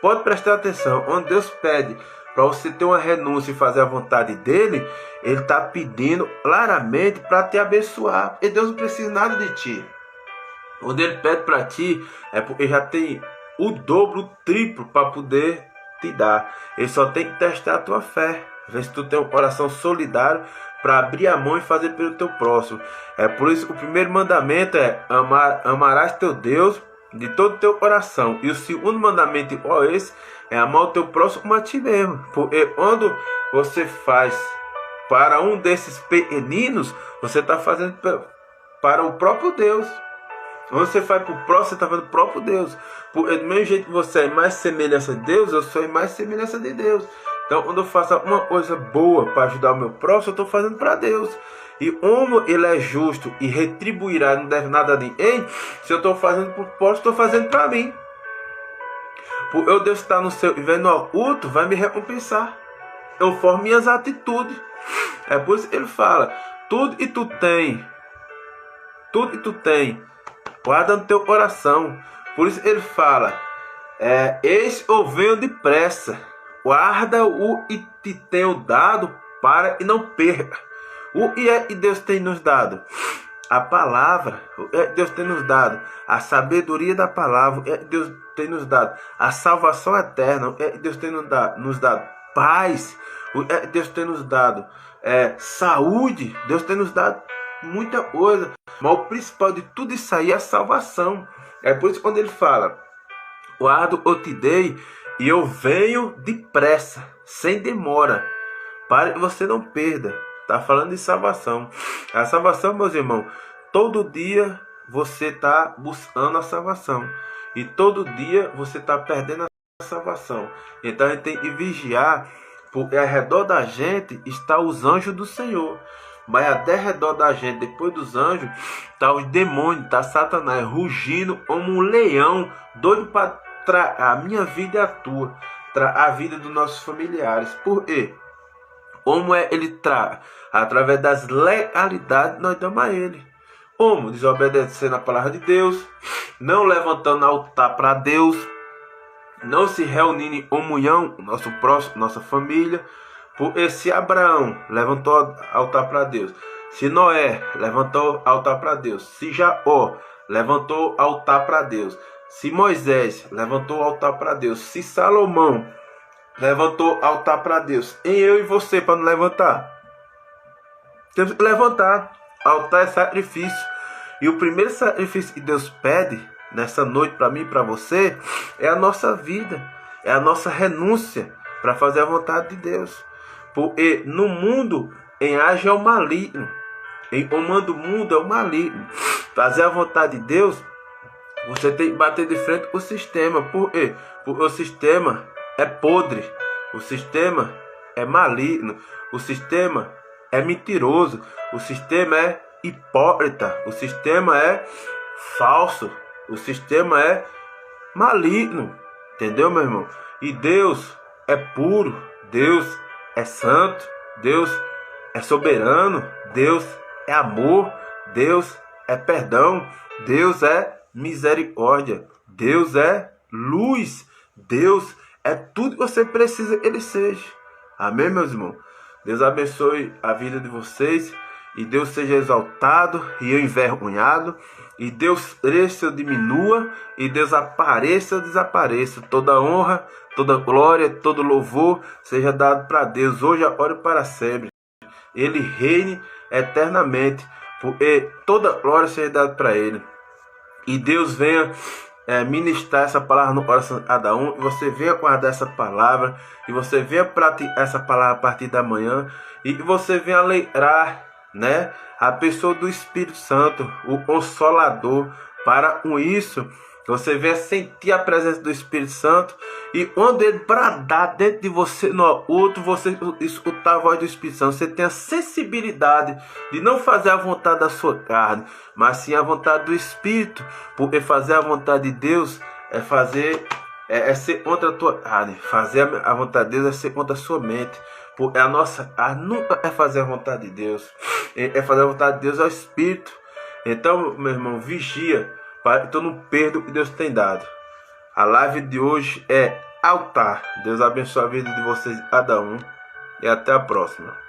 [SPEAKER 1] Pode prestar atenção, onde Deus pede para você ter uma renúncia e fazer a vontade dEle, Ele está pedindo claramente para te abençoar, e Deus não precisa nada de ti. Quando Ele pede para ti, é porque já tem o dobro, o triplo para poder te dar. Ele só tem que testar a tua fé, ver se tu tem um coração solidário para abrir a mão e fazer pelo teu próximo. É por isso que o primeiro mandamento é amarás teu Deus de todo o teu coração. E o segundo mandamento, igual esse, é amar o teu próximo como a ti mesmo. Porque quando você faz para um desses pequeninos, você está fazendo para o próprio Deus. Quando você faz para o próximo, você está fazendo para o próprio Deus. Porque do mesmo jeito que você é mais semelhança de Deus, eu sou mais semelhança de Deus. Então, quando eu faço uma coisa boa para ajudar o meu próximo, eu estou fazendo para Deus. E como Ele é justo e retribuirá, não deve nada a ninguém, se eu estou fazendo para o próximo, estou fazendo para mim. Porque o Deus está no céu e vem no oculto, vai me recompensar conforme minhas atitudes. É por isso que Ele fala, tudo que tu tem, guarda no teu coração. Por isso Ele fala, eis eu venho depressa, guarda o que te tenho dado para que não perca. O que é que Deus tem nos dado? A palavra. O que é que Deus tem nos dado? A sabedoria da palavra. O que é que Deus tem nos dado? A salvação eterna. O que é que Deus tem nos dado? Paz. O que é que Deus tem nos dado? Saúde. Deus tem nos dado muita coisa. Mas o principal de tudo isso aí é a salvação. É por isso que quando Ele fala, guardo eu te dei e eu venho depressa, sem demora, para que você não perda. Está falando de salvação. A salvação, meus irmãos, todo dia você está buscando a salvação. E todo dia você está perdendo a salvação. Então a gente tem que vigiar, porque ao redor da gente está os anjos do Senhor. Mas ao redor da gente, depois dos anjos, está os demônios, está Satanás rugindo como um leão, doido para a minha vida e a tua, a vida dos nossos familiares. Por quê? Como ele traz? Através das legalidades nós damos a ele. Como? Desobedecendo a palavra de Deus, não levantando altar para Deus, não se reunindo em comunhão, nosso próximo, nossa família. Por esse Abraão levantou altar para Deus, se Noé levantou altar para Deus, se Jacó levantou altar para Deus, se Moisés levantou altar para Deus, se Salomão levantou altar para Deus, em eu e você para não levantar? Temos que levantar. Altar é sacrifício. E o primeiro sacrifício que Deus pede nessa noite para mim e para você é a nossa vida, é a nossa renúncia para fazer a vontade de Deus. Porque no mundo em age é o maligno, em comando do mundo é o maligno. Fazer a vontade de Deus, você tem que bater de frente com o sistema. Por quê? Porque o sistema é podre, o sistema é maligno, o sistema é mentiroso, o sistema é hipócrita, o sistema é falso, o sistema é maligno. Entendeu, meu irmão? E Deus é puro, Deus é santo, Deus é soberano, Deus é amor, Deus é perdão, Deus é misericórdia, Deus é luz, Deus é tudo que você precisa que Ele seja. Amém, meus irmãos? Deus abençoe a vida de vocês, e Deus seja exaltado e eu envergonhado, e Deus cresça, eu diminua, e Deus apareça, eu desapareça. Toda honra, toda glória, todo louvor seja dado para Deus, hoje, agora e para sempre. Ele reine eternamente, porque toda glória seja dada para Ele. E Deus venha ministrar essa palavra no coração de cada um, e você venha guardar essa palavra, e você venha praticar essa palavra a partir da manhã, e você venha alegrar, né, a pessoa do Espírito Santo, o Consolador. Para com isso, você venha sentir a presença do Espírito Santo, e quando ele bradar dentro de você no outro, você escutar a voz do Espírito Santo, você tem a sensibilidade de não fazer a vontade da sua carne, mas sim a vontade do Espírito, porque fazer a vontade de Deus é fazer, é ser contra a tua carne. Fazer a vontade de Deus é ser contra a sua mente, porque a nossa carne nunca é fazer a vontade de Deus, é fazer a vontade de Deus ao Espírito. Então, meu irmão, vigia, para que tu não perda o que Deus tem dado. A live de hoje é altar. Deus abençoe a vida de vocês, cada um, e até a próxima.